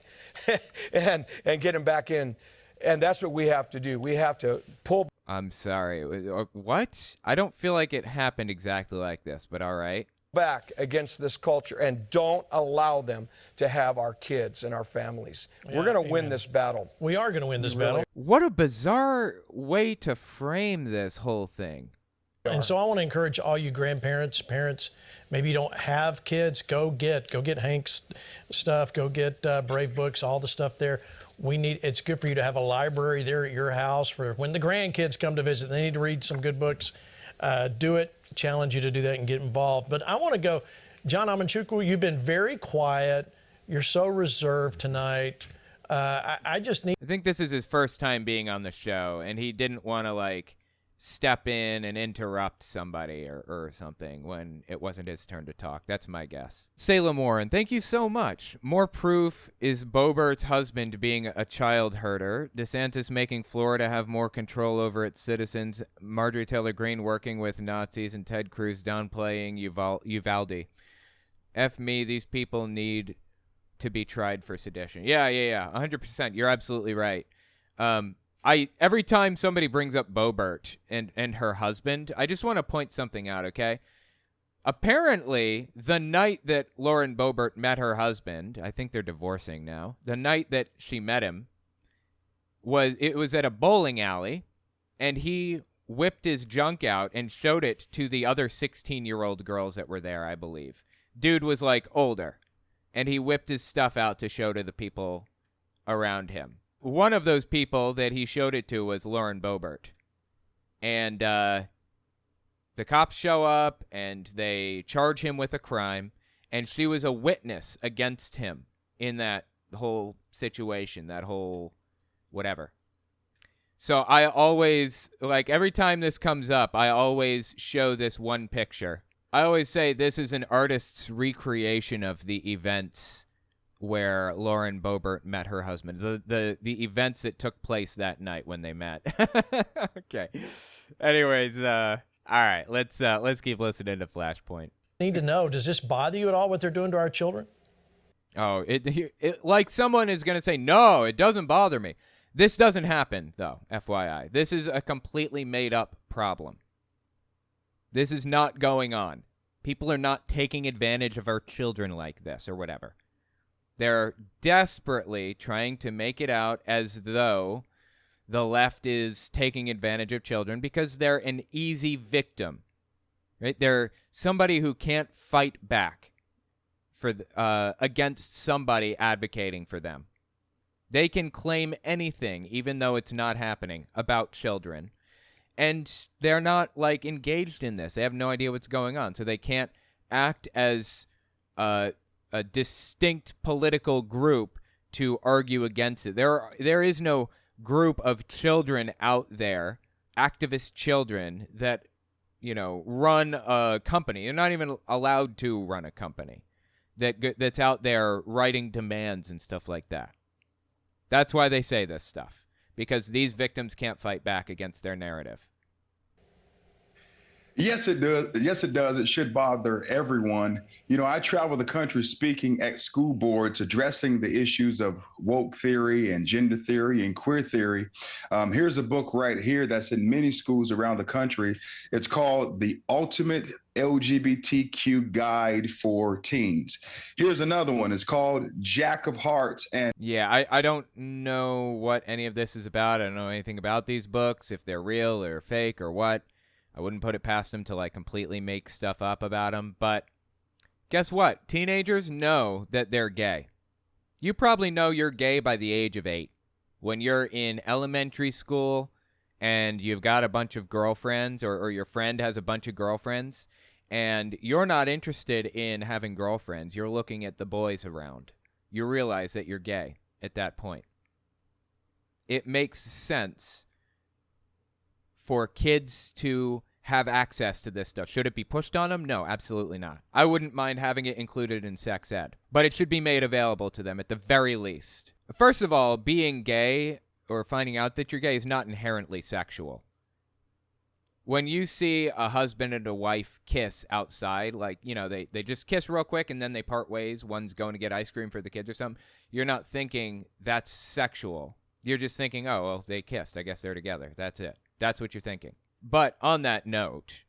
and get him back in. And that's what we have to do. We have to pull. I'm sorry. What? I don't feel like it happened exactly like this, but all right. Back against this culture and don't allow them to have our kids and our families. We're going to win this battle. We are going to win this battle. What a bizarre way to frame this whole thing. And so I want to encourage all you grandparents, parents, maybe you don't have kids, go get Hank's stuff, go get Brave Books, all the stuff there. It's good for you to have a library there at your house for when the grandkids come to visit, they need to read some good books. Do it. Challenge you to do that and get involved. But I want to go, John Amanchukwu, you've been very quiet. You're so reserved tonight. I think this is his first time being on the show, and he didn't want to step in and interrupt somebody or something when it wasn't his turn to talk. That's my guess. Salem Warren, thank you so much. More proof is Boebert's husband being a child herder, DeSantis making Florida have more control over its citizens, Marjorie Taylor Greene working with Nazis, and Ted Cruz downplaying Uvalde. F me, these people need to be tried for sedition. Yeah, 100%. You're absolutely right. Every time somebody brings up Boebert and her husband, I just want to point something out, okay? Apparently, the night that Lauren Boebert met her husband, I think they're divorcing now, the night that she met him, it was at a bowling alley, and he whipped his junk out and showed it to the other 16-year-old girls that were there, I believe. Dude was, older, and he whipped his stuff out to show to the people around him. One of those people that he showed it to was Lauren Boebert. And the cops show up, and they charge him with a crime, and she was a witness against him in that whole situation, that whole whatever. So I always, every time this comes up, I always show this one picture. I always say this is an artist's recreation of the events where Lauren Boebert met her husband, the events that took place that night when they met. Okay. Anyways, all right, let's keep listening to Flashpoint. Need to know, does this bother you at all what they're doing to our children? Oh, it like someone is going to say, no, it doesn't bother me. This doesn't happen, though, FYI. This is a completely made-up problem. This is not going on. People are not taking advantage of our children like this or whatever. They're desperately trying to make it out as though the left is taking advantage of children because they're an easy victim, right? They're somebody who can't fight back for against somebody advocating for them. They can claim anything, even though it's not happening, about children. And they're not, engaged in this. They have no idea what's going on, so they can't act as a distinct political group to argue against it. There is no group of children out there, activist children, that, run a company. They're not even allowed to run a company that's out there writing demands and stuff like that. That's why they say this stuff, because these victims can't fight back against their narrative. Yes, it does. Yes, it does. It should bother everyone. I travel the country speaking at school boards, addressing the issues of woke theory and gender theory and queer theory. Here's a book right here that's in many schools around the country. It's called The Ultimate LGBTQ Guide for Teens. Here's another one. It's called Jack of Hearts. And yeah, I don't know what any of this is about. I don't know anything about these books, if they're real or fake or what. I wouldn't put it past them to completely make stuff up about them. But guess what? Teenagers know that they're gay. You probably know you're gay by the age of 8. When you're in elementary school and you've got a bunch of girlfriends or your friend has a bunch of girlfriends and you're not interested in having girlfriends, you're looking at the boys around. You realize that you're gay at that point. It makes sense for kids to have access to this stuff. Should it be pushed on them? No, absolutely not. I wouldn't mind having it included in sex ed, but it should be made available to them at the very least. First of all, being gay or finding out that you're gay is not inherently sexual. When you see a husband and a wife kiss outside, like, you know, they just kiss real quick and then they part ways, one's going to get ice cream for the kids or something, you're not thinking that's sexual. You're just thinking, oh, well, they kissed. I guess they're together. That's it. That's what you're thinking. But on that note,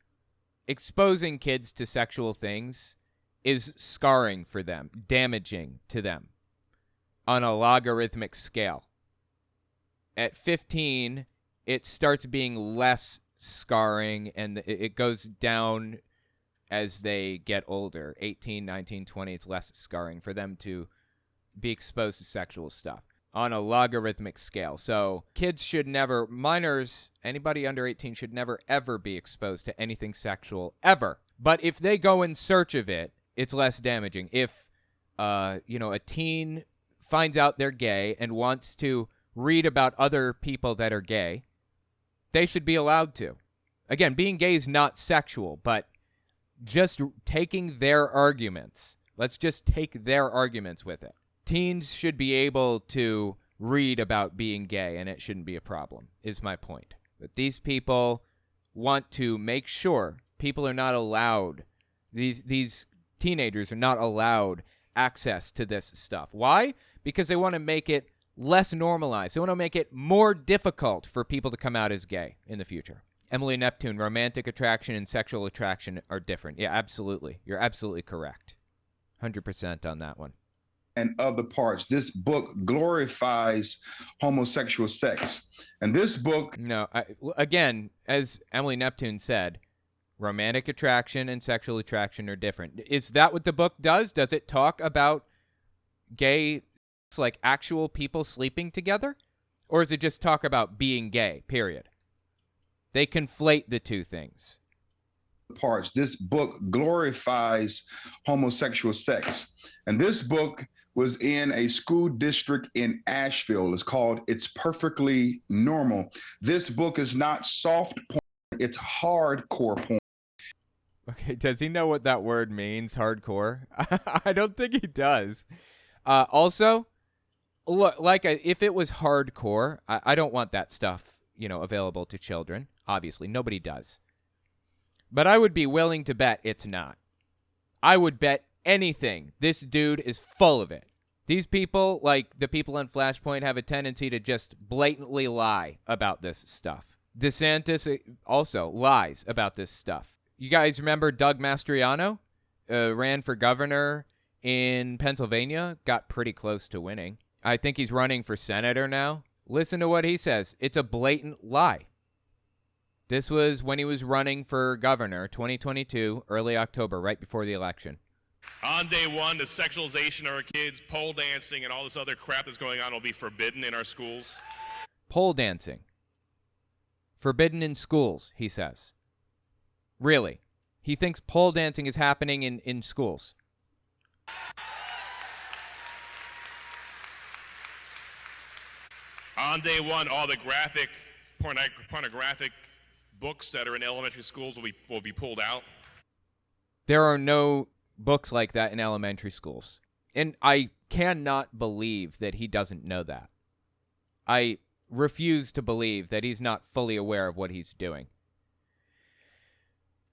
exposing kids to sexual things is scarring for them, damaging to them on a logarithmic scale. At 15, it starts being less scarring, and it goes down as they get older. 18, 19, 20, it's less scarring for them to be exposed to sexual stuff on a logarithmic scale. So kids should never, minors, anybody under 18 should never, ever be exposed to anything sexual, ever. But if they go in search of it, it's less damaging. If, a teen finds out they're gay and wants to read about other people that are gay, they should be allowed to. Again, being gay is not sexual, but just taking their arguments, let's just take their arguments with it. Teens should be able to read about being gay, and it shouldn't be a problem, is my point. But these people want to make sure people are not allowed, these teenagers are not allowed access to this stuff. Why? Because they want to make it less normalized. They want to make it more difficult for people to come out as gay in the future. Emily Neptune, romantic attraction and sexual attraction are different. Yeah, absolutely. You're absolutely correct. 100% on that one. And other parts. This book glorifies homosexual sex. And this book... No, again, as Emily Neptune said, romantic attraction and sexual attraction are different. Is that what the book does? Does it talk about gay, like actual people sleeping together? Or does it just talk about being gay, period? They conflate the two things. Parts. This book glorifies homosexual sex. And this book was in a school district in Asheville. It's called It's Perfectly Normal. This book is not soft porn, it's hardcore porn. Okay, does he know what that word means, hardcore? I don't think he does. Also, look, if it was hardcore, I don't want that stuff, available to children. Obviously, nobody does. But I would be willing to bet it's not. I would bet anything this dude is full of it. These people, like the people on Flashpoint, have a tendency to just blatantly lie about this stuff. DeSantis also lies about this stuff. You guys remember Doug Mastriano? Ran for governor in Pennsylvania, got pretty close to winning. I think he's running for senator now. Listen to what he says. It's a blatant lie. This was when he was running for governor, 2022, early October, right before the election. On day one, the sexualization of our kids, pole dancing, and all this other crap that's going on will be forbidden in our schools. Pole dancing. Forbidden in schools, he says. Really? He thinks pole dancing is happening in schools. On day one, all the pornographic books that are in elementary schools will be pulled out. There are no books like that in elementary schools. And I cannot believe that he doesn't know that. I refuse to believe that he's not fully aware of what he's doing.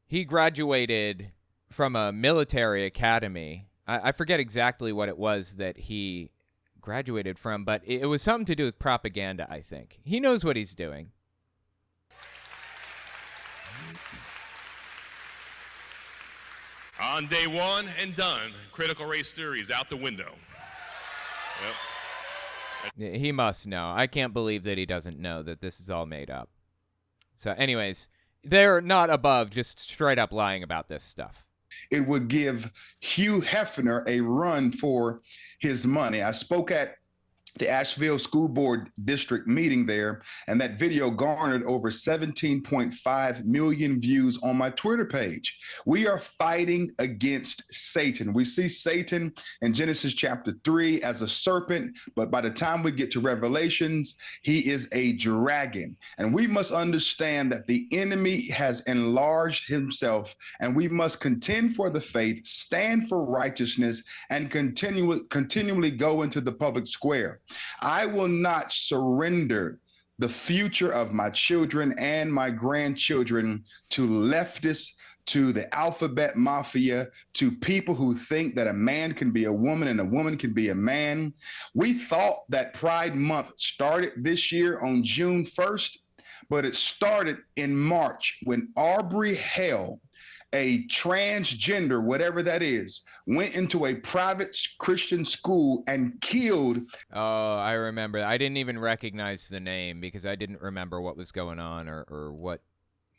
He graduated from a military academy. I forget exactly what it was that he graduated from, but it was something to do with propaganda, I think. He knows what he's doing. On day one and done, critical race theory is out the window. Yep. He must know. I can't believe that he doesn't know that this is all made up. So anyways, they're not above just straight up lying about this stuff. It would give Hugh Hefner a run for his money. I spoke at the Asheville School Board District meeting there, and that video garnered over 17.5 million views on my Twitter page. We are fighting against Satan. We see Satan in Genesis chapter 3 as a serpent, but by the time we get to Revelations, he is a dragon. And we must understand that the enemy has enlarged himself, and we must contend for the faith, stand for righteousness, and continually go into the public square. I will not surrender the future of my children and my grandchildren to leftists, to the alphabet mafia, to people who think that a man can be a woman and a woman can be a man. We thought that Pride Month started this year on June 1st, but it started in March when Aubrey Hale, a transgender, whatever that is, went into a private Christian school and killed. Oh, I remember. I didn't even recognize the name because I didn't remember what was going on or what,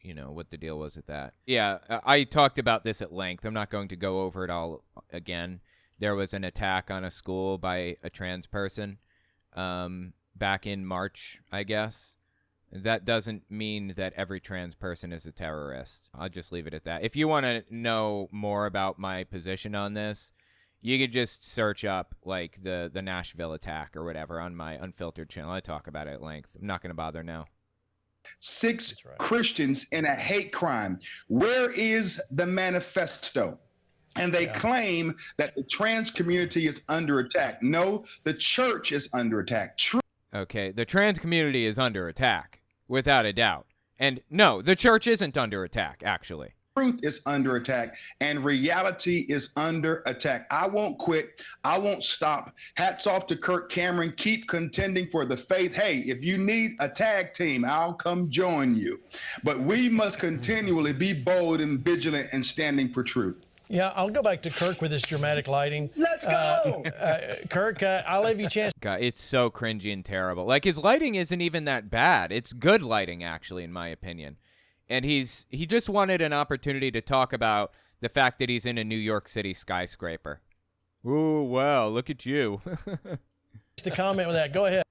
what the deal was with that. Yeah, I talked about this at length. I'm not going to go over it all again. There was an attack on a school by a trans person back in March, I guess. That doesn't mean that every trans person is a terrorist. I'll just leave it at that. If you want to know more about my position on this, you could just search up like the Nashville attack or whatever on my Unfiltered channel. I talk about it at length. I'm not going to bother now. 6 Christians in a hate crime. Where is the manifesto? And they claim that the trans community is under attack. No, the church is under attack. Okay, the trans community is under attack, without a doubt. And no, the church isn't under attack, actually. Truth is under attack, and reality is under attack. I won't quit. I won't stop. Hats off to Kirk Cameron. Keep contending for the faith. Hey, if you need a tag team, I'll come join you. But we must continually be bold and vigilant and standing for truth. Yeah, I'll go back to Kirk with his dramatic lighting. Let's go! Kirk, I'll leave you a chance. God, it's so cringy and terrible. Like, his lighting isn't even that bad. It's good lighting, actually, in my opinion. And he just wanted an opportunity to talk about the fact that he's in a New York City skyscraper. Ooh, wow, look at you. Just to comment with that, go ahead.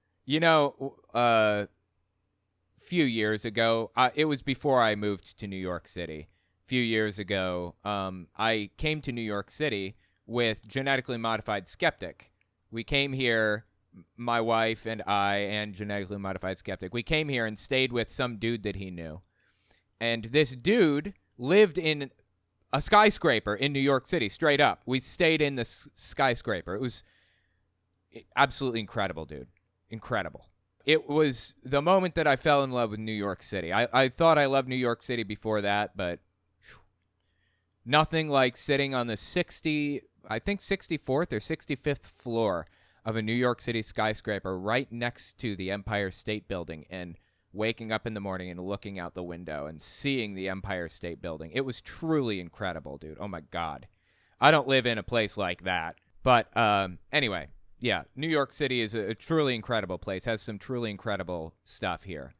A few years ago, it was before I moved to New York City. Few years ago, I came to New York City with Genetically Modified Skeptic. We came here, my wife and I and Genetically Modified Skeptic. We came here and stayed with some dude that he knew. And this dude lived in a skyscraper in New York City, straight up. We stayed in the skyscraper. It was absolutely incredible, dude. Incredible. It was the moment that I fell in love with New York City. I thought I loved New York City before that, but nothing like sitting on the 64th or 65th floor of a New York City skyscraper right next to the Empire State Building and waking up in the morning and looking out the window and seeing the Empire State Building. It was truly incredible, dude. Oh, my God. I don't live in a place like that. But anyway, yeah, New York City is a truly incredible place, has some truly incredible stuff here.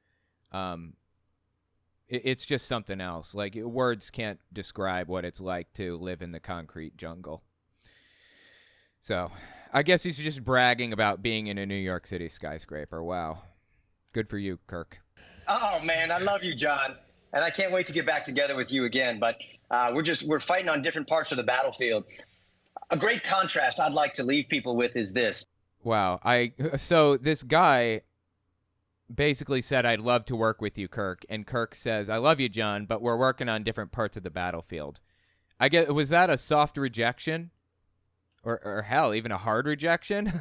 It's just something else. Like, words can't describe what it's like to live in the concrete jungle. So, I guess he's just bragging about being in a New York City skyscraper. Wow. Good for you, Kirk. Oh, man, I love you, John. And I can't wait to get back together with you again. But we're fighting on different parts of the battlefield. A great contrast I'd like to leave people with is this. Wow. So this guy basically said, I'd love to work with you, Kirk. And Kirk says, I love you, John, but we're working on different parts of the battlefield. Was that a soft rejection? Or hell, even a hard rejection?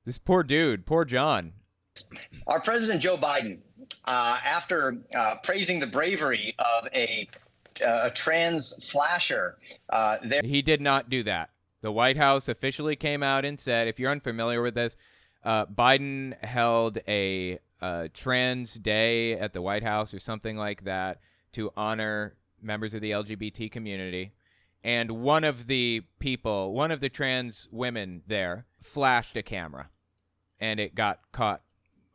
This poor dude, poor John. Our President Joe Biden, after praising the bravery of a trans flasher, he did not do that. The White House officially came out and said, if you're unfamiliar with this, Biden held a trans day at the White House or something like that to honor members of the LGBT community. And one of the trans women there flashed a camera, and it got caught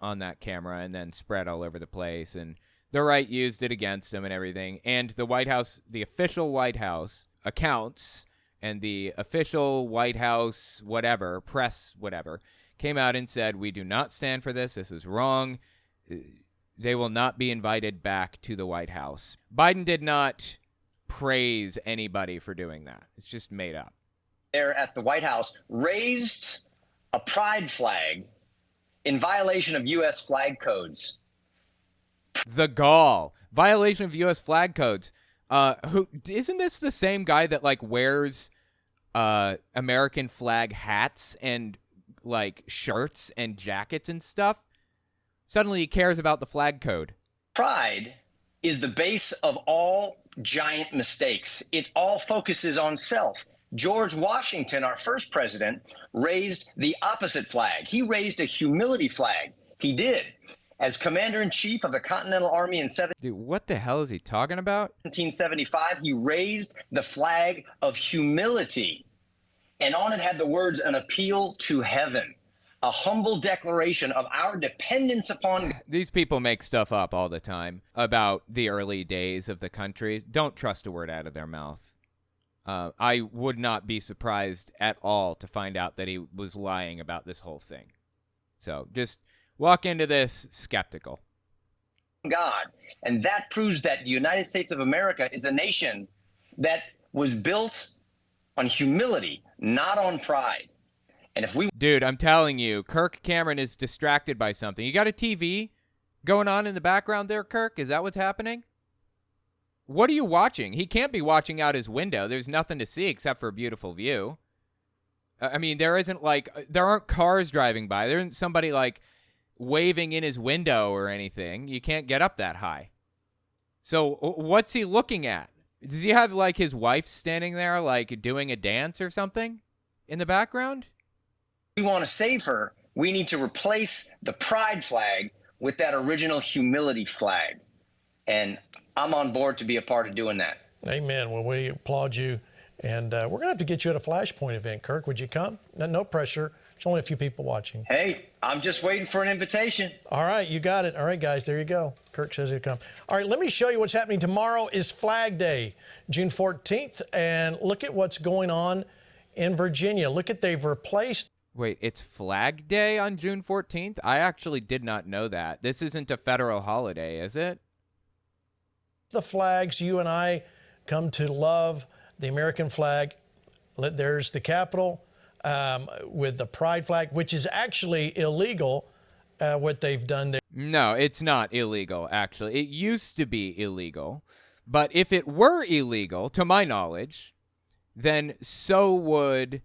on that camera and then spread all over the place. And the right used it against him and everything. And the White House, the official White House accounts and the official White House press, came out and said, we do not stand for this. This is wrong. They will not be invited back to the White House. Biden did not praise anybody for doing that. It's just made up. There at the White House raised a pride flag in violation of U.S. flag codes. The gall. Violation of U.S. flag codes. Who isn't this the same guy that like wears American flag hats and like shirts and jackets and stuff? Suddenly he cares about the flag code. Pride is the base of all giant mistakes. It all focuses on self. George Washington, our first president, raised the opposite flag. He raised a humility flag. He did. As commander-in-chief of the Continental Army in Dude, what the hell is he talking about? 1775, he raised the flag of humility. And on it had the words, an appeal to heaven, a humble declaration of our dependence upon God. These people make stuff up all the time about the early days of the country. Don't trust a word out of their mouth. I would not be surprised at all to find out that he was lying about this whole thing. So just walk into this skeptical. God. And that proves that the United States of America is a nation that was built on humility, not on pride. And if we... Dude, I'm telling you, Kirk Cameron is distracted by something. You got a TV going on in the background there, Kirk? Is that what's happening? What are you watching? He can't be watching out his window. There's nothing to see except for a beautiful view. I mean, there aren't cars driving by. There isn't somebody, like, waving in his window or anything. You can't get up that high. So what's he looking at? Does he have, like, his wife standing there, like, doing a dance or something in the background? We want to save her. We need to replace the pride flag with that original humility flag. And I'm on board to be a part of doing that. Amen. Well, we applaud you. And we're going to have to get you at a Flashpoint event. Kirk, would you come? No pressure. There's only a few people watching. Hey, I'm just waiting for an invitation. All right, you got it. All right, guys, there you go. Kirk says he'll come. All right, let me show you what's happening. Tomorrow is Flag Day, June 14th. And look at what's going on in Virginia. Look at they've replaced. Wait, it's Flag Day on June 14th? I actually did not know that. This isn't a federal holiday, is it? The flags you and I come to love, the American flag. There's the Capitol with the pride flag, which is actually illegal, what they've done there. No, it's not illegal, actually. It used to be illegal. But if it were illegal, to my knowledge, then so would,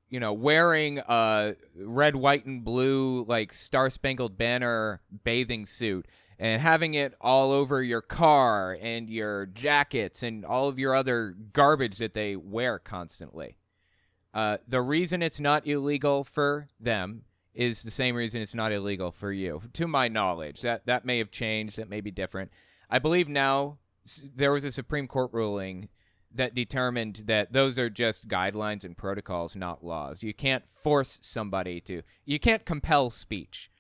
you know, wearing a red, white, and blue, like, Star-Spangled Banner bathing suit and having it all over your car and your jackets and all of your other garbage that they wear constantly. The reason it's not illegal for them is the same reason it's not illegal for you, to my knowledge. That may have changed. That may be different. I believe now there was a Supreme Court ruling that determined that those are just guidelines and protocols, not laws. You can't force somebody to... You can't compel speech,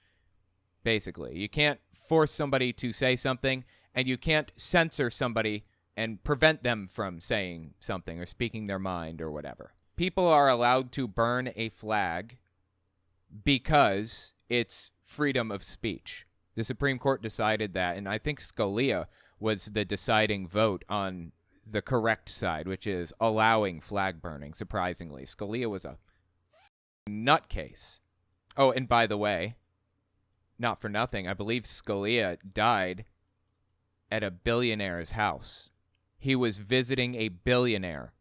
basically. You can't force somebody to say something, and you can't censor somebody and prevent them from saying something or speaking their mind or whatever. People are allowed to burn a flag because it's freedom of speech. The Supreme Court decided that, and I think Scalia was the deciding vote on the correct side, which is allowing flag burning, surprisingly. Scalia was a nutcase. Oh, and by the way, not for nothing, I believe Scalia died at a billionaire's house. He was visiting a billionaire,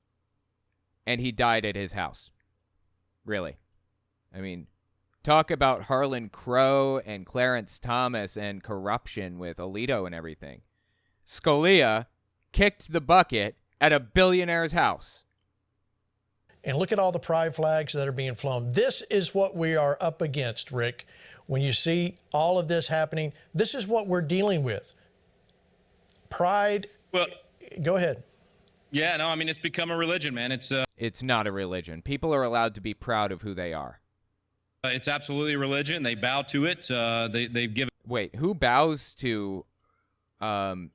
and he died at his house. Really. I mean, talk about Harlan Crow and Clarence Thomas and corruption with Alito and everything. Scalia kicked the bucket at a billionaire's house. And look at all the pride flags that are being flown. This is what we are up against, Rick. When you see all of this happening, this is what we're dealing with. Pride. Well, go ahead. Yeah, no, I mean, it's become a religion, man. It's not a religion. People are allowed to be proud of who they are. It's absolutely a religion. They bow to it. They've given... Wait, who bows to the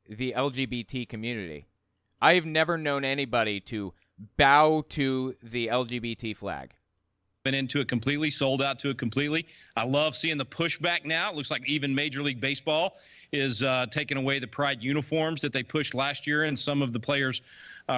LGBT community? I have never known anybody to bow to the LGBT flag. been into it completely, sold out to it completely. I love seeing the pushback now. It looks like even Major League Baseball is taking away the pride uniforms that they pushed last year, and some of the players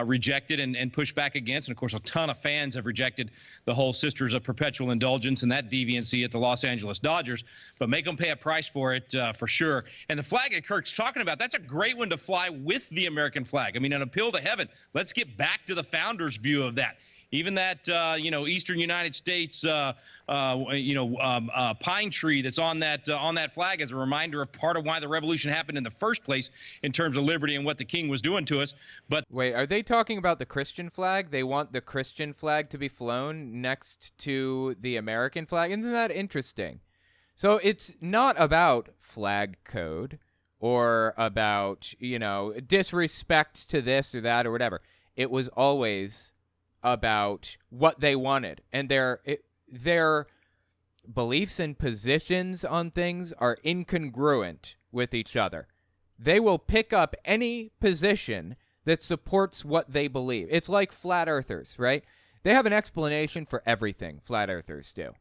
rejected and pushed back against. And, of course, a ton of fans have rejected the whole Sisters of Perpetual Indulgence and that deviancy at the Los Angeles Dodgers. But make them pay a price for it, for sure. And the flag that Kirk's talking about, that's a great one to fly with the American flag. I mean, an appeal to heaven. Let's get back to the founders' view of that. Even that, Eastern United States, pine tree that's on that flag as a reminder of part of why the revolution happened in the first place in terms of liberty and what the king was doing to us. But wait, are they talking about the Christian flag? They want the Christian flag to be flown next to the American flag? Isn't that interesting? So it's not about flag code or about, disrespect to this or that or whatever. It was always about what they wanted, and their beliefs and positions on things are incongruent with each other. They will pick up any position that supports what they believe. It's like flat earthers, right? They have an explanation for everything, flat earthers do.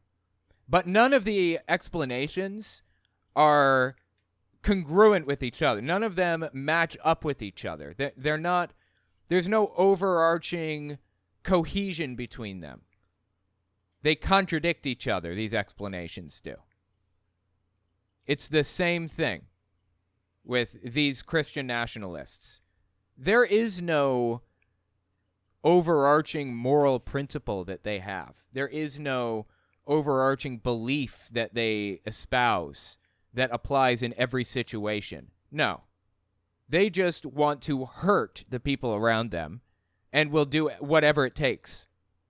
But none of the explanations are congruent with each other. None of them match up with each other. They're not, there's no overarching cohesion between them. They contradict each other, these explanations do. It's the same thing with these Christian nationalists. There is no overarching moral principle that they have. There is no overarching belief that they espouse that applies in every situation. No. They just want to hurt the people around them and will do whatever it takes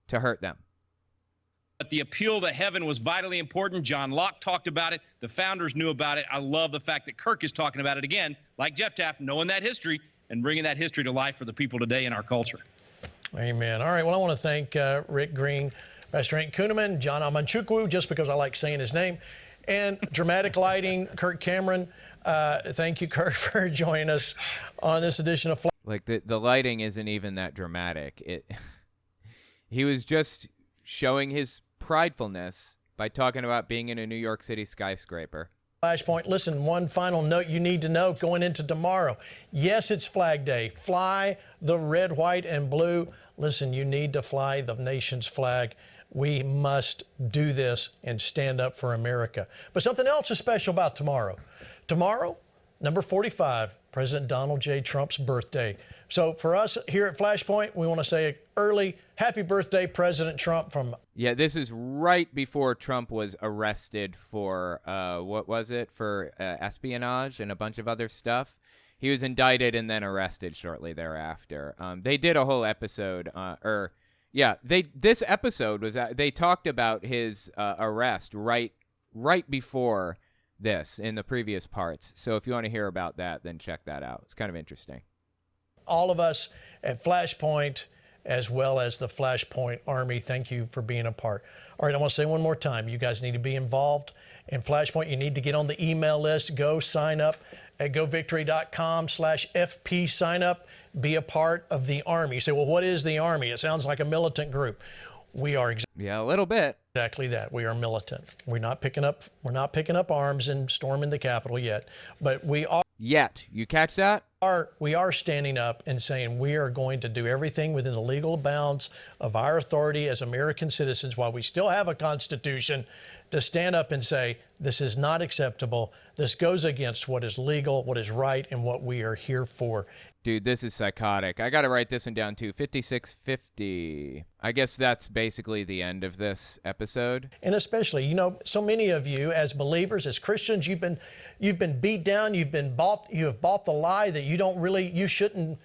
to hurt them. But the appeal to heaven was vitally important. John Locke talked about it. The founders knew about it. I love the fact that Kirk is talking about it again, like Jeff Taft, knowing that history and bringing that history to life for the people today in our culture. Amen. All right. Well, I want to thank Rick Green, Pastor Hank Kuhneman, John Amanchukwu, just because I like saying his name, and Dramatic Lighting, Kirk Cameron. Thank you, Kirk, for joining us on this edition of Like, the lighting isn't even that dramatic. He was just showing his pridefulness by talking about being in a New York City skyscraper. Flashpoint. Listen, one final note you need to know going into tomorrow. Yes, it's Flag Day. Fly the red, white, and blue. Listen, you need to fly the nation's flag. We must do this and stand up for America. But something else is special about tomorrow. Tomorrow, number 45, President Donald J. Trump's birthday. So for us here at Flashpoint, we want to say early happy birthday, President Trump. Yeah, this is right before Trump was arrested for, for espionage and a bunch of other stuff. He was indicted and then arrested shortly thereafter. They did a whole episode, this episode was, they talked about his arrest right before this in the previous parts. So if you want to hear about that, then check that out. It's kind of interesting. All of us at Flashpoint, as well as the Flashpoint Army, thank you for being a part. All right, I want to say one more time, you guys need to be involved in Flashpoint. You need to get on the email list. Go sign up at govictory.com/FP sign up. Be a part of the Army. You say, well, what is the Army? It sounds like a militant group. We are a little bit. Exactly that. We are militant. We're not picking up arms and storming the Capitol yet, but we are. Yet. You catch that? We are standing up and saying we are going to do everything within the legal bounds of our authority as American citizens while we still have a Constitution to stand up and say this is not acceptable. This goes against what is legal, what is right, and what we are here for. Dude, this is psychotic. I got to write this one down too. 5650. I guess that's basically the end of this episode. And especially, so many of you as believers, as Christians, you've been beat down. You have bought the lie that you shouldn't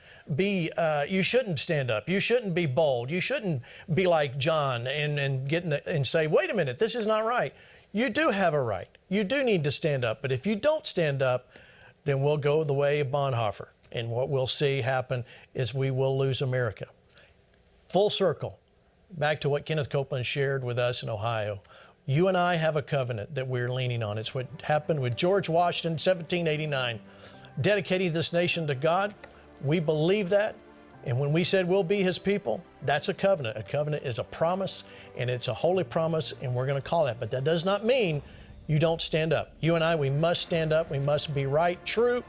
stand up. You shouldn't be bold. You shouldn't be like John and say, wait a minute, this is not right. You do have a right. You do need to stand up. But if you don't stand up, then we'll go the way of Bonhoeffer. And what we'll see happen is we will lose America. Full circle, back to what Kenneth Copeland shared with us in Ohio. You and I have a covenant that we're leaning on. It's what happened with George Washington, 1789. Dedicating this nation to God. We believe that. And when we said we'll be his people, that's a covenant. A covenant is a promise, and it's a holy promise, and we're going to call that. But that does not mean you don't stand up. You and I, we must stand up. We must be right, true.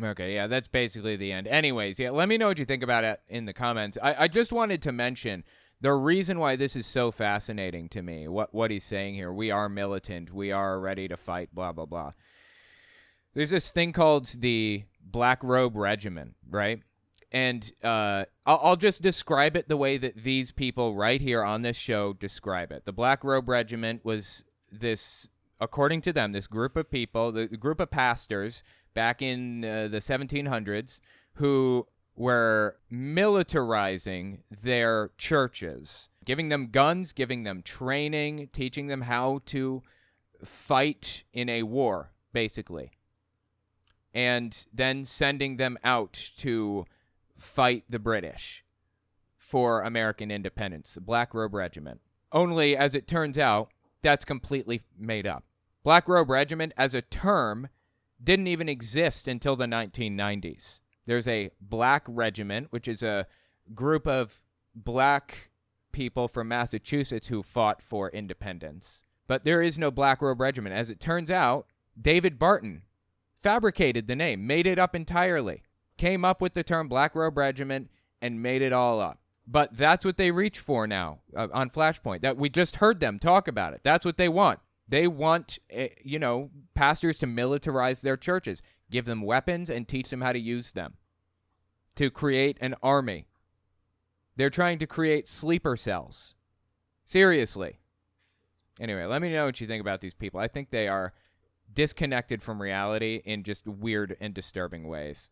Okay, yeah, that's basically the end. Anyways, yeah, let me know what you think about it in the comments. I just wanted to mention the reason why this is so fascinating to me, what he's saying here. We are militant. We are ready to fight, blah, blah, blah. There's this thing called the Black Robe Regiment, right? And I'll just describe it the way that these people right here on this show describe it. The Black Robe Regiment was this, according to them, this group of people, the group of pastors back in the 1700s who were militarizing their churches, giving them guns, giving them training, teaching them how to fight in a war, basically, and then sending them out to fight the British for American independence, the Black Robe Regiment. Only, as it turns out, that's completely made up. Black Robe Regiment as a term didn't even exist until the 1990s. There's a Black Regiment, which is a group of black people from Massachusetts who fought for independence. But there is no Black Robe Regiment. As it turns out, David Barton fabricated the name, made it up entirely, came up with the term Black Robe Regiment and made it all up. But that's what they reach for now on Flashpoint. That we just heard them talk about it. That's what they want. They want, pastors to militarize their churches, give them weapons and teach them how to use them to create an army. They're trying to create sleeper cells. Seriously. Anyway, let me know what you think about these people. I think they are disconnected from reality in just weird and disturbing ways.